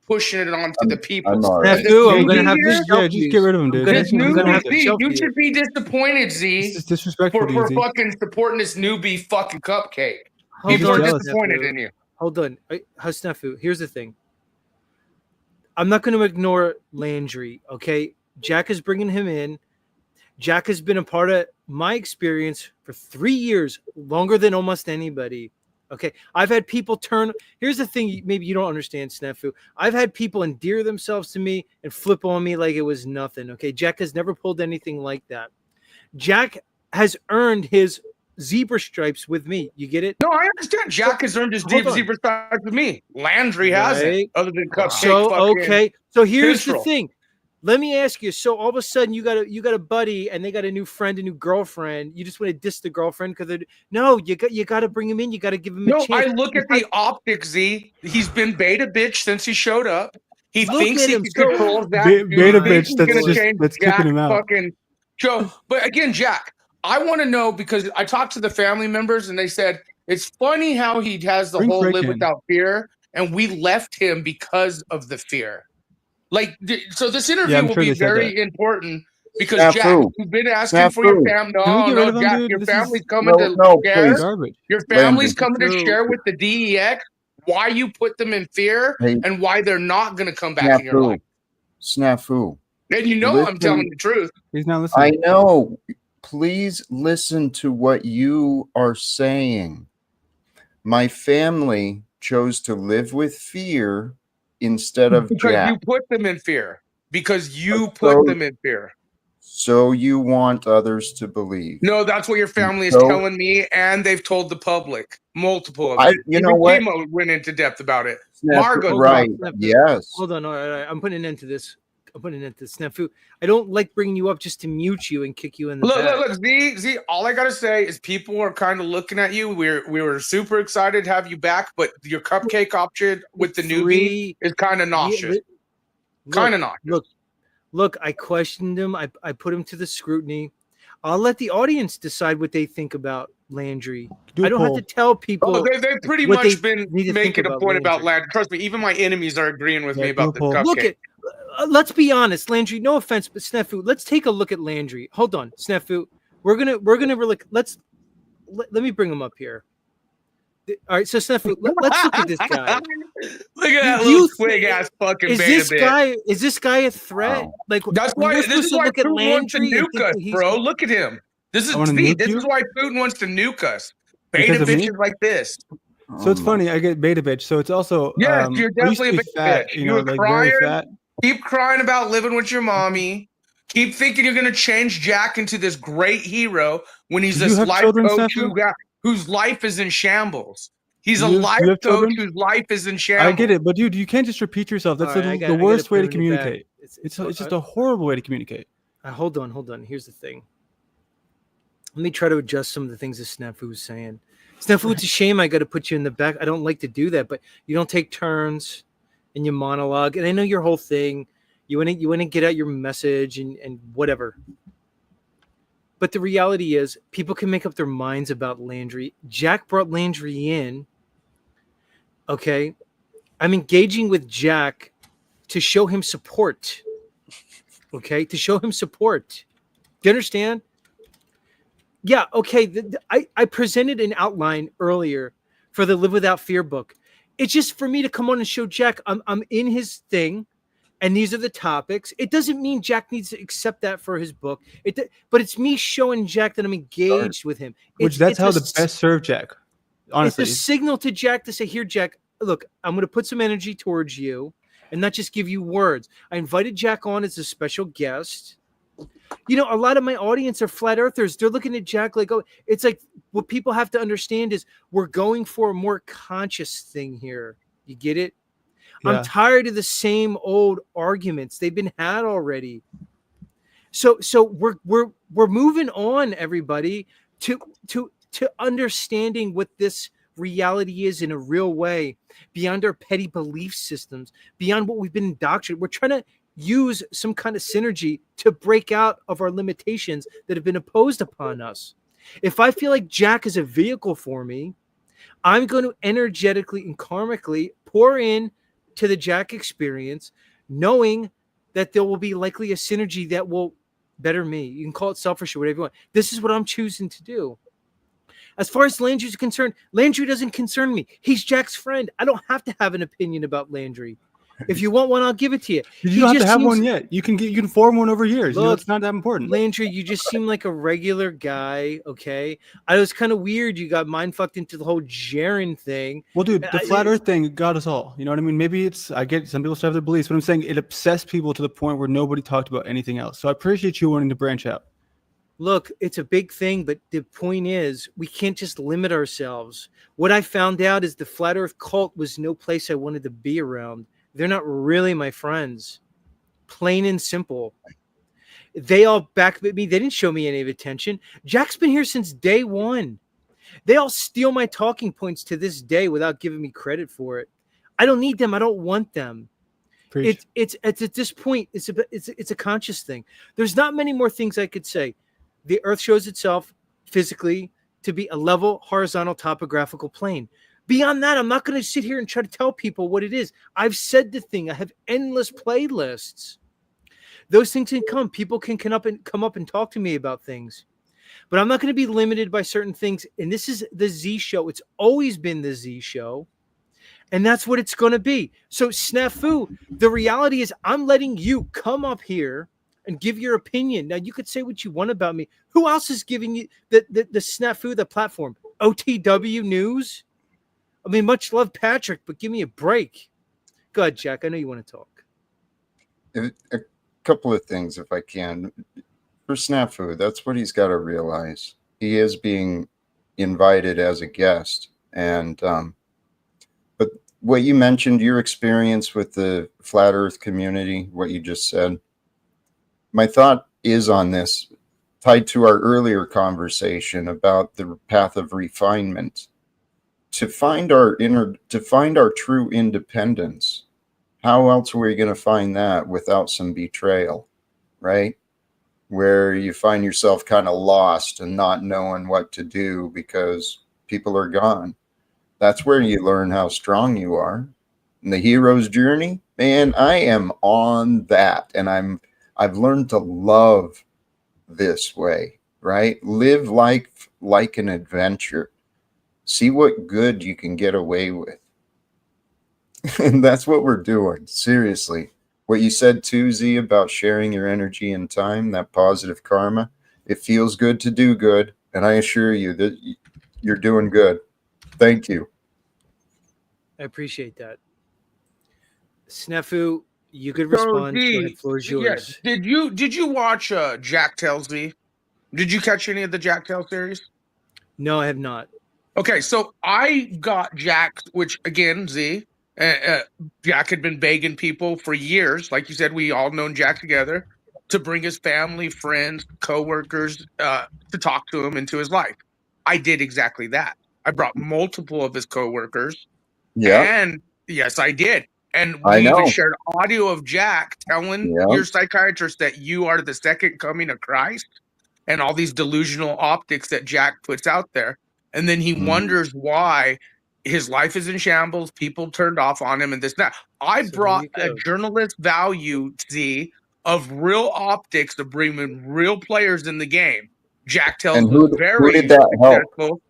pushing it on to the people. I'm gonna have this. Yeah, just get rid of him, dude. This I'm gonna have newbie, you should be disappointed, Z. This is disrespectful, for Z. fucking supporting this newbie fucking cupcake. Hold People on, are disappointed in you. Hold on, Hasnafu. Here's the thing. I'm not going to ignore Landry. Okay, Jack is bringing him in. Jack has been a part of my experience for 3 years, longer than almost anybody. Okay, I've had people turn. Here's the thing, maybe you don't understand, Snafu. I've had people endear themselves to me and flip on me like it was nothing. Okay, Jack has never pulled anything like that. Jack has earned his zebra stripes with me. You get it? No, I understand. Jack has earned his zebra stripes with me. Landry hasn't, other than cupcake. So okay, so here's Central. the thing. Let me ask you. So all of a sudden you got a buddy and they got a new friend, a new girlfriend. You just want to diss the girlfriend because you got to bring him in. You got to give him a chance. No, I look at the optics, Z. He's been beta bitch since he showed up. He thinks he can control that. Beta bitch. That's kicking him out. Fucking Joe. But again, Jack, I want to know because I talked to the family members and they said it's funny how he has the whole live without fear, and we left him because of the fear. Like, so this interview will be very important because Jack, you've been asking for your family. No, Jack, your family's coming to share. Your family's coming to share with the DEX why you put them in fear and why they're not going to come back in your life. Snafu. And you know I'm telling the truth. He's not listening. I know. Please listen to what you are saying. My family chose to live with fear instead of Jack. You put them in fear. Because you put them in fear. So you want others to believe. No, that's what your family is telling me, and they've told the public. Multiple of them. You know what? Timo went into depth about it. Margot, right. Yes. Hold on. All right. I'm putting an end to this. Snafu. I don't like bringing you up just to mute you and kick you in the back. Look, Z, all I gotta say is people are kind of looking at you. We were super excited to have you back, but your cupcake option with the newbie is kind of nauseous. Look, I questioned him. I put him to the scrutiny. I'll let the audience decide what they think about Landry. I don't have to tell people. They've pretty much been making a point about Landry. Trust me, even my enemies are agreeing with me about the cupcake. Look let's be honest, Landry. No offense, but Snafu. Let's take a look at Landry. Hold on, Snafu. We're gonna really let me bring him up here. All right, so Snafu, let's look at this guy. Look at that little twig ass fucking beta. Is this guy a threat? Wow. Like that's why this is why Putin wants to nuke us, bro. Look at him. This is why Putin wants to nuke us. Beta bitches like this. So it's funny. I get beta bitch. So it's also you're definitely a beta bitch. You know, like very fat. Keep crying about living with your mommy. Keep thinking you're gonna change Jack into this great hero when he's this life coach whose life is in shambles. He's a life coach whose life is in shambles. I get it, but dude, you can't just repeat yourself. That's the worst way to communicate. It's just a horrible way to communicate. Hold on. Here's the thing. Let me try to adjust some of the things that Snafu was saying. Snafu, it's a shame I got to put you in the back. I don't like to do that, but you don't take turns in your monologue, and I know your whole thing. You want to get out your message and whatever. But the reality is, people can make up their minds about Landry. Jack brought Landry in. Okay, I'm engaging with Jack to show him support. Okay, to show him support. Do you understand? Yeah. Okay. I presented an outline earlier for the Live Without Fear book. It's just for me to come on and show Jack I'm in his thing, and these are the topics. It doesn't mean Jack needs to accept that for his book. But it's me showing Jack that I'm engaged with him. That's how the best serve Jack. Honestly, it's a signal to Jack to say, "Here, Jack. Look, I'm going to put some energy towards you, and not just give you words." I invited Jack on as a special guest. You know, a lot of my audience are flat earthers. They're looking at Jack like, oh, it's like what people have to understand is we're going for a more conscious thing here. You get it? Yeah. I'm tired of the same old arguments. They've been had already. So we're moving on, everybody, to understanding what this reality is in a real way, beyond our petty belief systems, beyond what we've been indoctrinated. We're trying to use some kind of synergy to break out of our limitations that have been imposed upon us. If I feel like Jack is a vehicle for me, I'm going to energetically and karmically pour in to the Jack experience, knowing that there will be likely a synergy that will better me. You can call it selfish or whatever you want. This is what I'm choosing to do. As far as Landry's concerned, Landry doesn't concern me. He's Jack's friend. I don't have to have an opinion about Landry. If you want one, I'll give it to you. You don't have to have one yet. You can form one over years. Look, it's not that important. Landry, you just seem like a regular guy, okay? I was kind of weird. You got mind fucked into the whole Jaren thing. Well, dude, the flat Earth thing got us all. You know what I mean? Maybe I get some people still have their beliefs, but I'm saying it obsessed people to the point where nobody talked about anything else. So I appreciate you wanting to branch out. Look, it's a big thing, but the point is we can't just limit ourselves. What I found out is the flat Earth cult was no place I wanted to be around. They're not really my friends. Plain and simple. They all back at me. They didn't show me any attention. Jack's been here since day one. They all steal my talking points to this day without giving me credit for it. I don't need them. I don't want them. It's at this point, it's a conscious thing. There's not many more things I could say. The Earth shows itself physically to be a level, horizontal, topographical plane. Beyond that, I'm not going to sit here and try to tell people what it is. I've said the thing. I have endless playlists. Those things can come. People can come up and talk to me about things. But I'm not going to be limited by certain things. And this is the Z show. It's always been the Z show. And that's what it's going to be. So, Snafu, the reality is I'm letting you come up here and give your opinion. Now, you could say what you want about me. Who else is giving you the Snafu, the platform? OTW News? I mean, much love, Patrick, but give me a break. Go ahead, Jack. I know you want to talk. A couple of things, if I can. For Snafu, that's what he's got to realize. He is being invited as a guest. And but what you mentioned, your experience with the Flat Earth community, what you just said, my thought is on this, tied to our earlier conversation about the path of refinement. To find our true independence, how else are we going to find that without some betrayal, right? Where you find yourself kind of lost and not knowing what to do because people are gone. That's where you learn how strong you are. And the hero's journey, man, I am on that, and I've learned to love this way, right? Live life like an adventure. See what good you can get away with. And that's what we're doing. Seriously. What you said too, Z, about sharing your energy and time, that positive karma, it feels good to do good. And I assure you that you're doing good. Thank you. I appreciate that. Snafu, you could respond. The floor is yours. Yeah. Did you watch Jack Tales Z? Did you catch any of the Jack Tales series? No, I have not. Okay, so I got Jack, which again, Z, Jack had been begging people for years. Like you said, we all known Jack together, to bring his family, friends, coworkers to talk to him into his life. I did exactly that. I brought multiple of his coworkers. Yeah. And yes, I did. And we even shared audio of Jack telling your psychiatrist that you are the second coming of Christ, and all these delusional optics that Jack puts out there. And then he wonders why his life is in shambles, people turned off on him, and this and that. I brought a journalist value, Z, of real optics to bring in real players in the game. Jack Tales was very successful.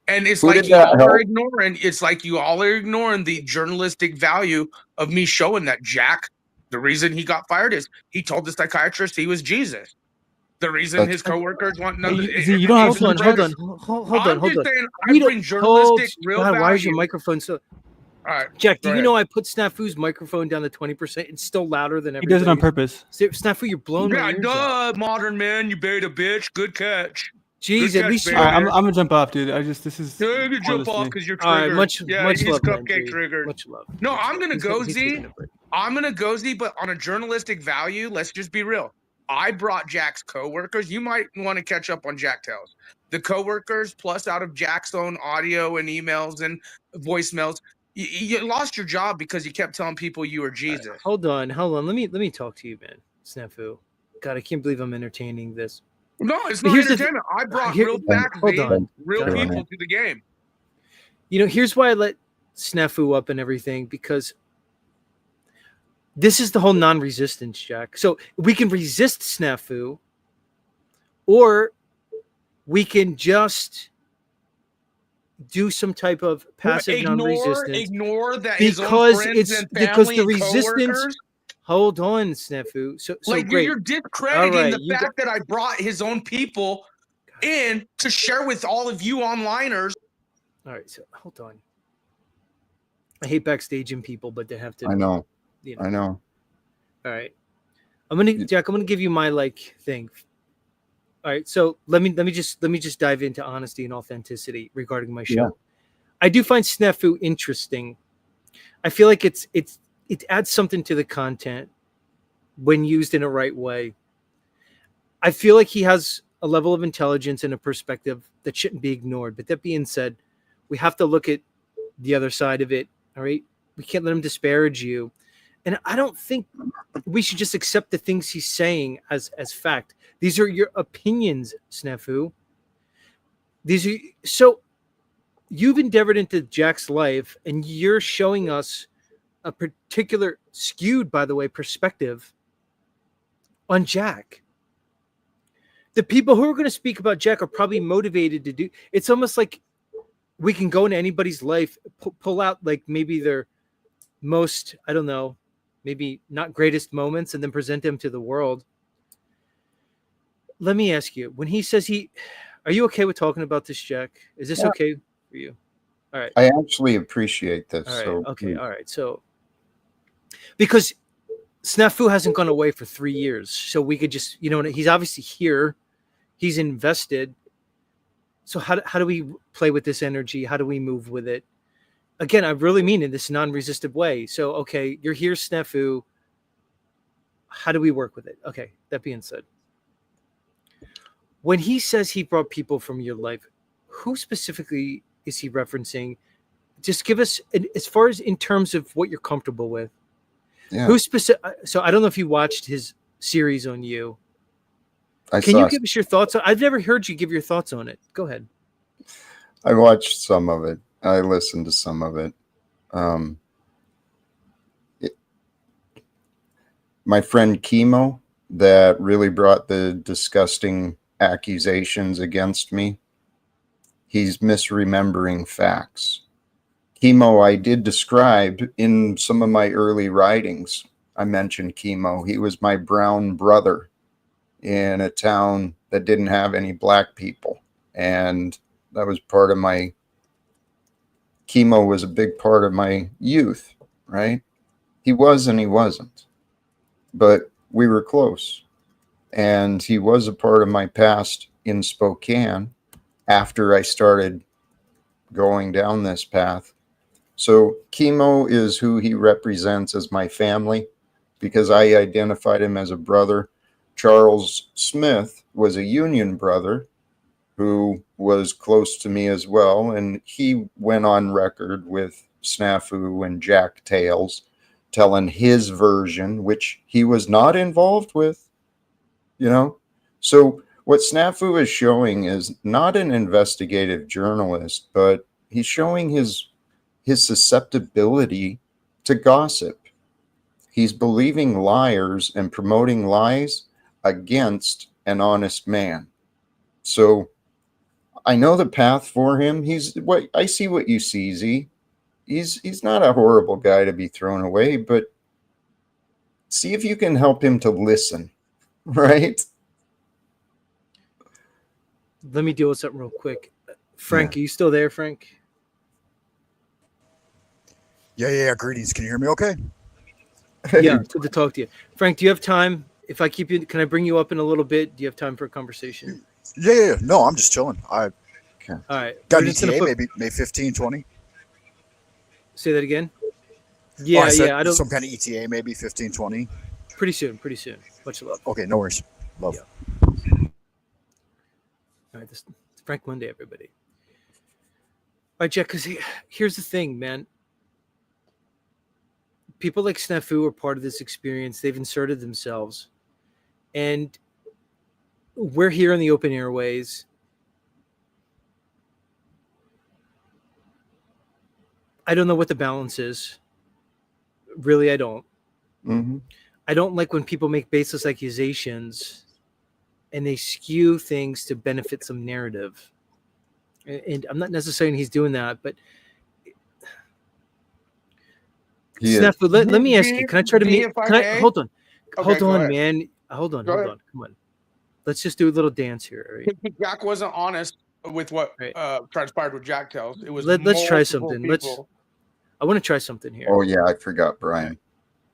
And it's like you all are ignoring. It's like you all are ignoring the journalistic value of me showing that Jack, the reason he got fired is he told the psychiatrist he was Jesus. The reason his coworkers want none of it. You don't have hold on. Saying, I bring journalistic real value. Why is your microphone so? All right, Jack, do you know I put Snafu's microphone down to 20%? It's still louder than everything. He does it on purpose. Snafu, you're blowing my ears out. Modern man, you beta bitch. Good catch. Jeez, at least I'm gonna jump off, dude. This is. Yeah, you jump off because you're triggered. All right, much he's love, cupcake triggered. Much love. No, I'm gonna go Z. I'm gonna go Z, but on a journalistic value, let's just be real. I brought Jack's coworkers. You might want to catch up on Jack Tales. The coworkers, plus out of Jack's own audio and emails and voicemails, you lost your job because you kept telling people you were Jesus. Right, hold on. Let me talk to you, man. Snafu. God, I can't believe I'm entertaining this. No, it's not entertainment. I brought real facts, real people to the game. You know, here's why I let Snafu up and everything, because This is the whole non-resistance, Jack. So we can resist snafu, or we can just do some type of passive non-resistance. Ignore that his own Because friends it's and because family the and resistance. coworkers. Hold on, snafu. So Like great. you're discrediting All right, the fact that I brought his own people in to share with all of you onliners. All right, so hold on. I hate backstaging people, but they have to. I know. You know. I know. All right, Jack. I'm gonna give you my thing. All right, so let me just dive into honesty and authenticity regarding my show. Yeah. I do find snafu interesting. I feel like it adds something to the content when used in a right way. I feel like he has a level of intelligence and a perspective that shouldn't be ignored. But that being said, we have to look at the other side of it. All right, we can't let him disparage you, and I don't think we should just accept the things he's saying as fact. These are your opinions, snafu. These are so. You've endeavored into Jack's life, and you're showing us a particular skewed, by the way, perspective on Jack. The people who are going to speak about Jack are probably motivated to do. It's almost like we can go into anybody's life, pull out like maybe their most, I don't know, maybe not greatest moments, and then present them to the world. Let me ask you, when he says are you okay with talking about this, Jack? Is this okay for you? All right. I actually appreciate this. All right. So Okay. All right. So, because Snafu hasn't gone away for 3 years, so we could just, he's obviously here. He's invested. So how do we play with this energy? How do we move with it? Again, I really mean in this non-resistive way. So, okay, you're here, Snafu. How do we work with it? Okay, that being said, when he says he brought people from your life, who specifically is he referencing? Just give us, as far as in terms of what you're comfortable with. Yeah. Who specific? So I don't know if you watched his series on you. Can you give us your thoughts on? I've never heard you give your thoughts on it. Go ahead. I watched some of it. I listened to some of it. My friend Chemo, that really brought the disgusting accusations against me, he's misremembering facts. Chemo, I did describe in some of my early writings. I mentioned Chemo. He was my brown brother in a town that didn't have any black people. And that was part of my, Chemo was a big part of my youth, right? He was and he wasn't. But we were close. And he was a part of my past in Spokane after I started going down this path. So Chemo is who he represents as my family, because I identified him as a brother. Charles Smith was a Union brother who was close to me as well, and he went on record with Snafu and Jack Tales, telling his version, which he was not involved with, So what Snafu is showing is not an investigative journalist, but he's showing his susceptibility to gossip. He's believing liars and promoting lies against an honest man. So I know the path for him. I see what you see, Z. He's not a horrible guy to be thrown away, but see if you can help him to listen, right? Let me deal with something real quick. Frank, Are you still there, Frank? Yeah. Greetings. Can you hear me okay? Yeah, it's good to talk to you. Frank, do you have time? If I keep you, can I bring you up in a little bit? Do you have time for a conversation? Yeah. No, I'm just chilling. All right. Got an ETA, maybe 15, 20? Say that again? Yeah, I don't. Some kind of ETA, maybe 15, 20? Pretty soon. Much love. Okay, no worries. Love. Yeah. All right, it's Frank Monday, everybody. All right, Jack, because here's the thing, man. People like Snafu are part of this experience. They've inserted themselves. And we're here in the open airways. I don't know what the balance is. Really, I don't. Mm-hmm. I don't like when people make baseless accusations and they skew things to benefit some narrative. And I'm not necessarily saying he's doing that, but Snafu, let me ask you, can I try to meet, if I can I, may? hold on, Okay, go ahead. man. Hold on, Go ahead. come on. Let's just do a little dance here, all right? Jack wasn't honest with what Right. transpired with Jack Tells. It was Let's try multiple something. people. I want to try something here. Oh yeah, I forgot, Brian.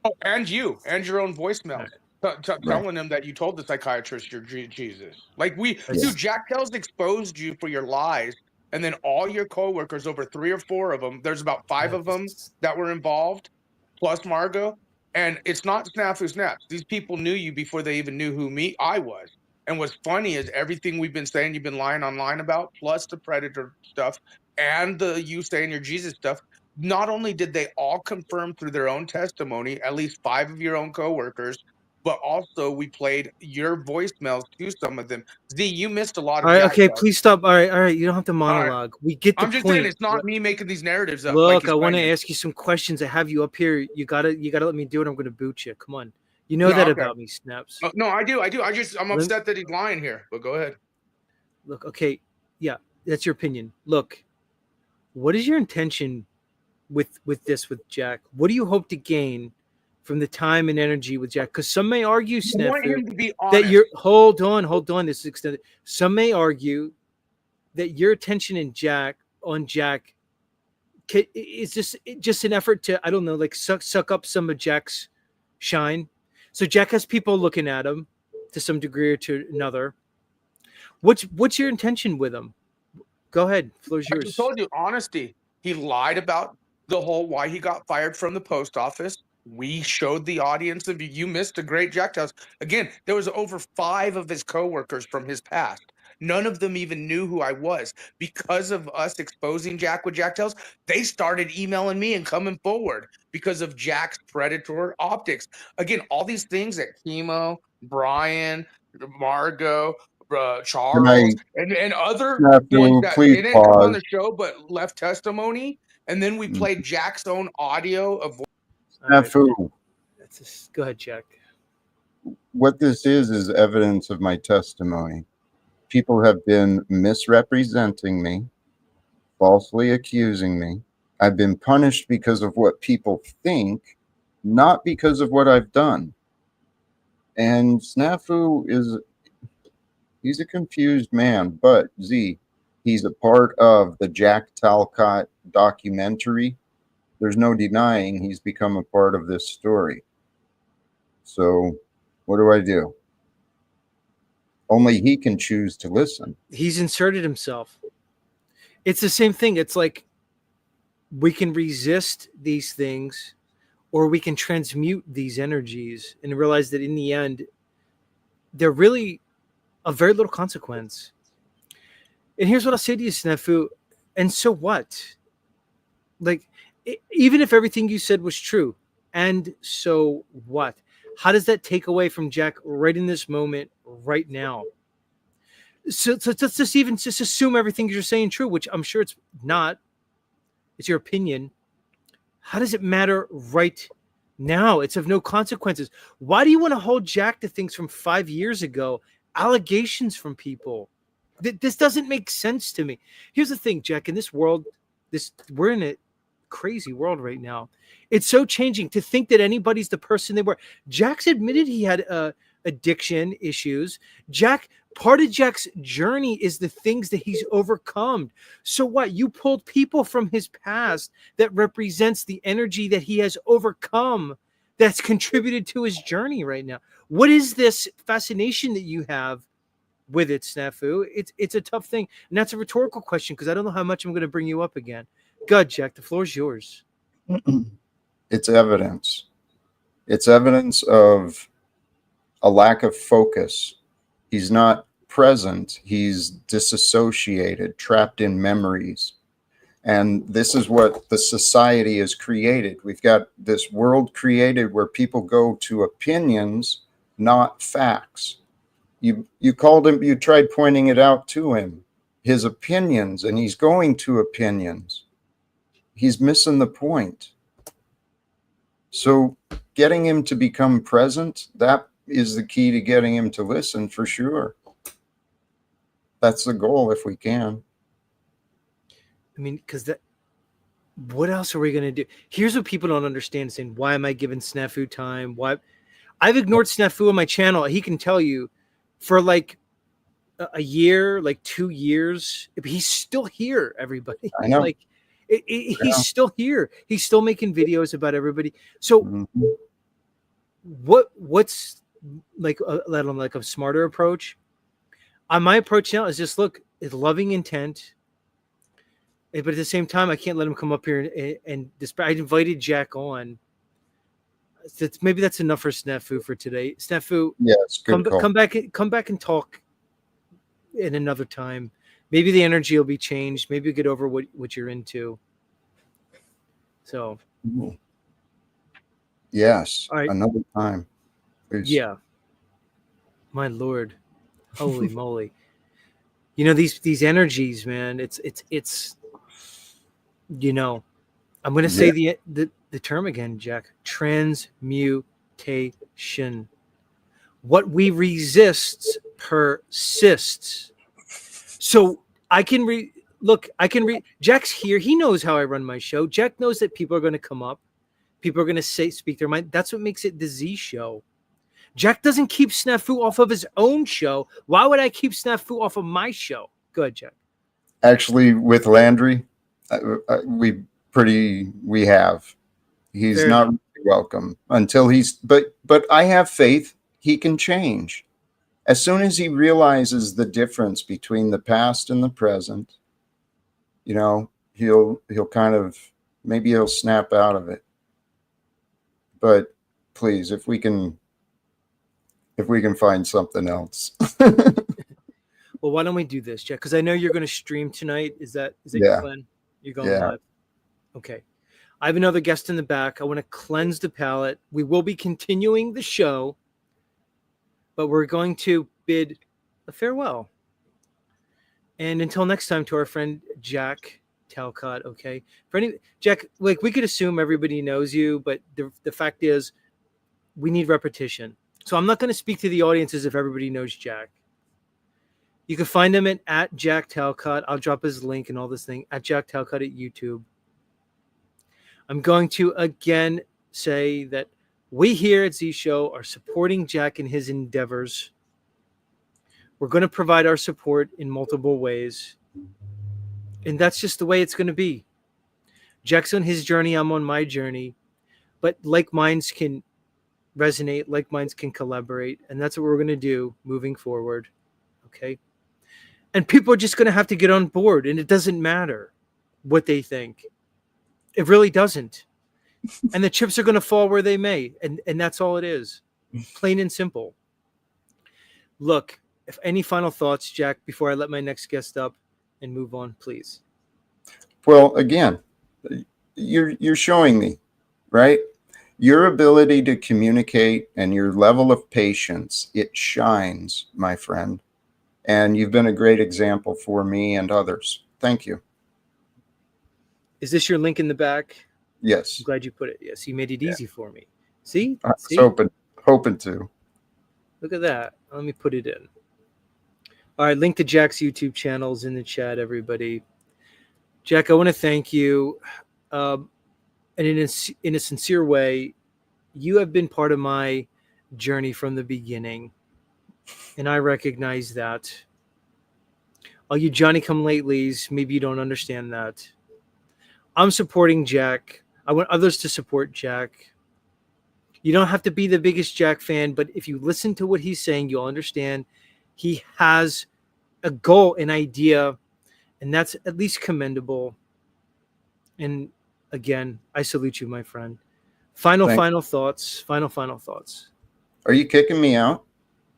Oh, and you, and your own voicemails. Right. Telling them that you told the psychiatrist you're Jesus. Like Yeah. dude, Jack Tells exposed you for your lies, and then all your coworkers, over 3 or 4 of them, there's about 5 of them that were involved, plus Margot. And it's not Snafu Snaps. These people knew you before they even knew who I was. And what's funny is everything we've been saying you've been lying online about, plus the Predator stuff and the you saying your Jesus stuff. Not only did they all confirm through their own testimony, at least 5 of your own coworkers, but also we played your voicemails to some of them. Z, you missed a lot of All right, Jack okay, Tells. please stop. All right, you don't have to monologue. We get the I'm just point. saying it's not me making these narratives up. Look, like I want to claiming. ask you some questions. I have you up here. You gotta let me do it. I'm gonna boot you. Come on. You know that okay. about me, Snaps. No, I do. I'm upset that he's lying here. But go ahead. Look, okay, yeah, that's your opinion. Look, what is your intention with Jack? What do you hope to gain from the time and energy with Jack? Because some may argue, I want him Snafu, to be honest. that you're hold on. This is extended. Some may argue that your attention on Jack is just an effort to, I don't know, like suck up some of Jack's shine. So Jack has people looking at him to some degree or to another. What's your intention with him? Go ahead, floor's yours. I just told you, honesty. He lied about the whole why he got fired from the post office. We showed the audience of you missed a great Jack Tells. Again, there was over 5 of his coworkers from his past. None of them even knew who I was. Because of us exposing Jack with Jack Tells, they started emailing me and coming forward because of Jack's predator optics. Again, all these things that Chemo, Brian, Margot, Charles, and other ones that they didn't come on the show but left testimony, and then we played Jack's own audio of. Snafu. Go ahead, Jack. What this is evidence of my testimony. People have been misrepresenting me, falsely accusing me. I've been punished because of what people think, not because of what I've done. And Snafu he's a confused man, but Z, he's a part of the Jack Talcott documentary. There's no denying he's become a part of this story. So what do I do? Only he can choose to listen. He's inserted himself. It's the same thing. It's like we can resist these things or we can transmute these energies and realize that in the end, they're really of very little consequence. And here's what I'll say to you, Snafu. And so what? Like, even if everything you said was true, and so what? How does that take away from Jack right in this moment, right now? So let's just assume everything you're saying true, which I'm sure it's not. It's your opinion. How does it matter right now? It's of no consequences. Why do you want to hold Jack to things from 5 years ago? Allegations from people. This doesn't make sense to me. Here's the thing, Jack. In this world, we're in a crazy world right now. It's so changing to think that anybody's the person they were. Jack's admitted he had addiction issues. Part of Jack's journey is the things that he's overcome. So what? You pulled people from his past that represents the energy that he has overcome that's contributed to his journey right now. What is this fascination that you have with it, Snafu? It's a tough thing. And that's a rhetorical question because I don't know how much I'm going to bring you up again. God, Jack, the floor is yours. It's evidence. It's evidence of a lack of focus. He's not present. He's disassociated, trapped in memories. And this is what the society has created. We've got this world created where people go to opinions, not facts. You called him, you tried pointing it out to him, his opinions, and he's going to opinions. He's missing the point. So getting him to become present, that is the key to getting him to listen for sure. That's the goal if we can. I mean, because that. What else are we gonna do? Here's what people don't understand: saying, "Why am I giving Snafu time? Why?" I've ignored Snafu on my channel. He can tell you for like a year, like 2 years. He's still here, everybody. I know. Like he's still here. He's still making videos about everybody. So what's like let alone like a smarter approach? On my approach now is just look, it's loving intent. But at the same time, I can't let him come up here and I invited Jack on. Maybe that's enough for Snafu for today. Snafu, yes, good call. come back and talk in another time. Maybe the energy will be changed. Maybe you get over what you're into. So, yes, all right. Another time. Please. Yeah, my Lord, holy moly! You know these energies, man. It's you know, I'm going to say the term again, Jack. Transmutation. What we resist persists. So I can Jack's here. He knows how I run my show. Jack knows that people are going to come up. People are going to speak their mind. That's what makes it the Z show. Jack doesn't keep Snafu off of his own show. Why would I keep Snafu off of my show? Go ahead, Jack. Actually, with Landry, we have. He's Fair not enough. welcome until but I have faith he can change. As soon as he realizes the difference between the past and the present, you know, he'll kind of, maybe he'll snap out of it. But please, if we can find something else. Well, why don't we do this, Jack? Because I know you're going to stream tonight. Is that Yeah. your plan? You're going Yeah. live. Okay. I have another guest in the back. I want to cleanse the palate. We will be continuing the show, but we're going to bid a farewell. And until next time, to our friend Jack Talcott. Okay, Jack, like we could assume everybody knows you, but the fact is, we need repetition. So I'm not going to speak to the audience as if everybody knows Jack. You can find him at Jack Talcott. I'll drop his link and all this thing at Jack Talcott at YouTube. I'm going to again say that we here at Z Show are supporting Jack in his endeavors. We're going to provide our support in multiple ways. And that's just the way it's going to be. Jack's on his journey. I'm on my journey. But like minds can resonate, like minds can collaborate. And that's what we're going to do moving forward. Okay. And people are just going to have to get on board. And it doesn't matter what they think. It really doesn't. And the chips are going to fall where they may. And that's all it is. Plain and simple. Look, if any final thoughts, Jack, before I let my next guest up and move on, please. Well, again, you're showing me, right? Your ability to communicate and your level of patience, it shines, my friend. And you've been a great example for me and others. Thank you. Is this your link in the back? Yes. I'm glad you put it. Yes, you made it easy for me. See? I was hoping to. Look at that. Let me put it in. All right, link to Jack's YouTube channels in the chat, everybody. Jack, I want to thank you. And in a sincere way, you have been part of my journey from the beginning. And I recognize that. All you Johnny-come-latelys, maybe you don't understand that. I'm supporting Jack. I want others to support Jack. You don't have to be the biggest Jack fan, but if you listen to what he's saying, you'll understand he has a goal, an idea, and that's at least commendable. And again, I salute you, my friend. Final thoughts. Final thoughts. Are you kicking me out?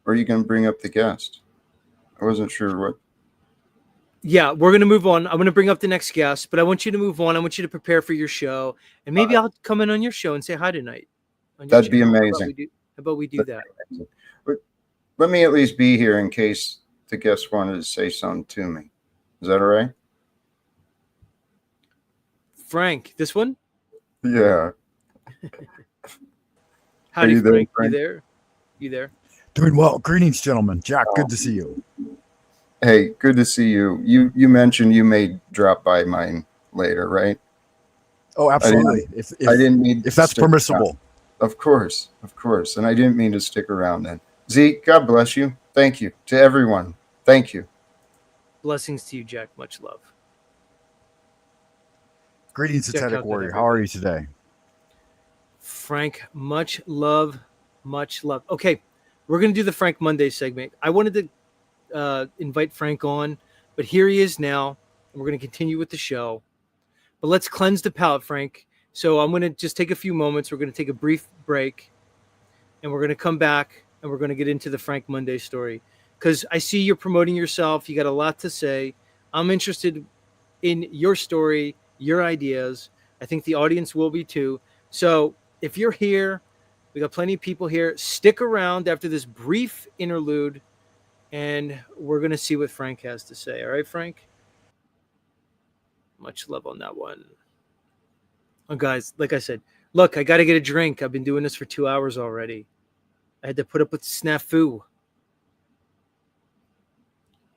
Or are you going to bring up the guest? I wasn't sure what. Yeah, we're going to move on. I'm going to bring up the next guest, but I want you to move on. I want you to prepare for your show. And maybe I'll come in on your show and say hi tonight. That'd be amazing. How about we do that? Let me at least be here in case the guest wanted to say something to me. Is that all right? Frank, this one? Yeah. Howdy, you there, Frank. Frank? You there? You there? Doing well. Greetings, gentlemen. Jack, good to see you. Hey, good to see you. You mentioned you may drop by mine later, right? Oh, absolutely. I didn't mean If that's stick around. permissible. Of course. And I didn't mean to stick around then. Zeke, God bless you. Thank you to everyone. Thank you. Blessings to you, Jack. Much love. Greetings, Check out Zetetic that Warrior. How are you today? Frank, much love. Much love. Okay, we're going to do the Frank Monday segment. I wanted to invite Frank on, but here he is now, and we're going to continue with the show. But let's cleanse the palate, Frank. So I'm going to just take a few moments. We're going to take a brief break, and we're going to come back, and we're going to get into the Frank Monday story. Because I see you're promoting yourself. You got a lot to say. I'm interested in your story, your ideas. I think the audience will be too. So if you're here, we got plenty of people here. Stick around after this brief interlude, and we're going to see what Frank has to say. All right, Frank? Much love on that one. Oh, guys, like I said, look, I got to get a drink. I've been doing this for 2 hours already. I had to put up with snafu.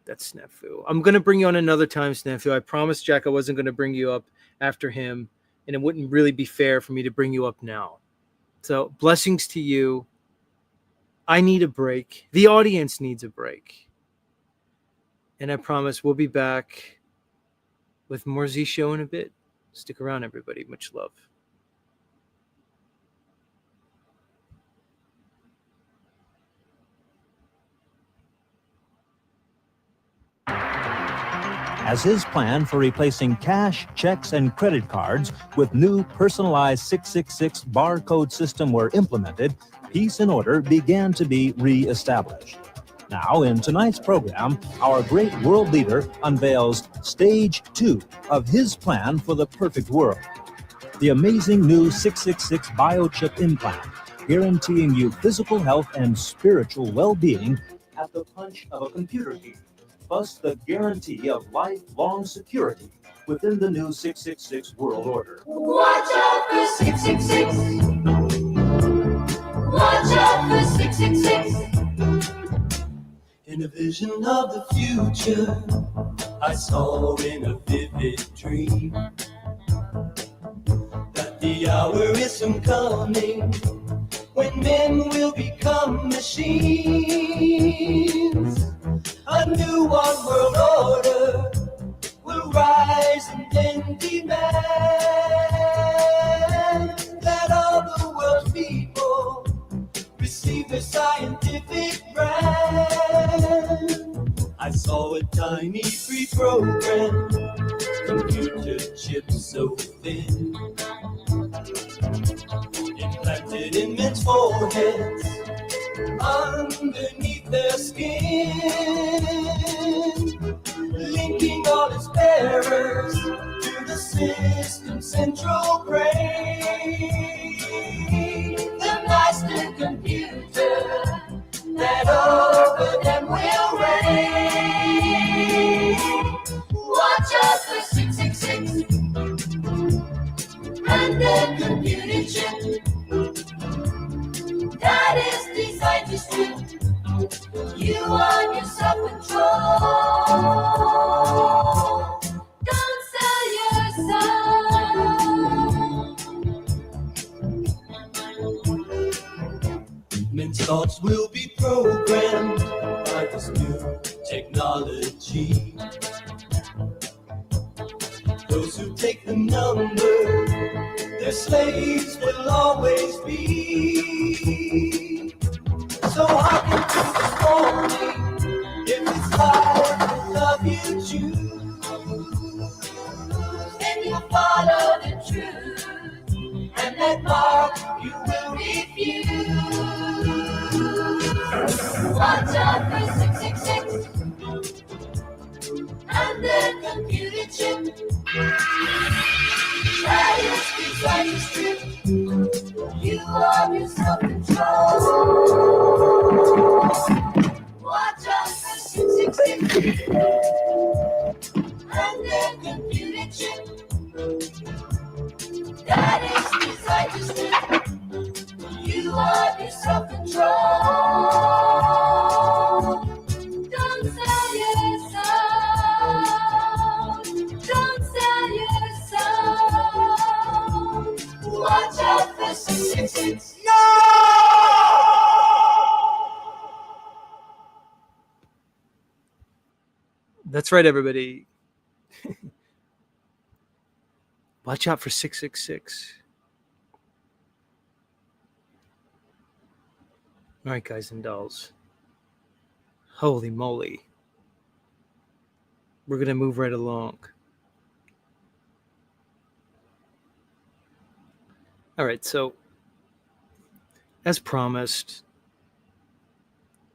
That's snafu. I'm going to bring you on another time, snafu. I promised Jack I wasn't going to bring you up after him, and it wouldn't really be fair for me to bring you up now. So blessings to you. I need a break. The audience needs a break. And I promise we'll be back with more Z Show in a bit. Stick around, everybody. Much love. As his plan for replacing cash, checks, and credit cards with new personalized 666 barcode system were implemented, peace and order began to be re-established. Now, in tonight's program, our great world leader unveils Stage 2 of his plan for the perfect world. The amazing new 666 biochip implant, guaranteeing you physical health and spiritual well-being at the punch of a computer key, plus the guarantee of lifelong security within the new 666 world order. Watch out for 666. Watch out for 666. In a vision of the future, I saw in a vivid dream that the hour is soon coming when men will become machines. A new one world order will rise and then demand that all the world's people receive their scientific brand. I saw a tiny pre-programmed computer chip so thin, implanted in men's foreheads underneath their skin, linking all its bearers to the system's central brain. The master computer that over them will reign. Watch out for 666 and their computer chip that is designed to strip you on your self-control. Don't sell your soul. Men's thoughts will be programmed by this new technology. Those who take the number, their slaves will always be. So hearken to this warning, if it's life and love you choose, Then you follow the truth, and that mark you will refuse. Watch out for 666 and their computer chip that is designed to strip you of your self-control. Watch out for 666 and their computer chip that is designed to strip you of That's right, everybody. Watch out for 666. All right, guys and dolls. Holy moly. We're going to move right along. All right, so as promised,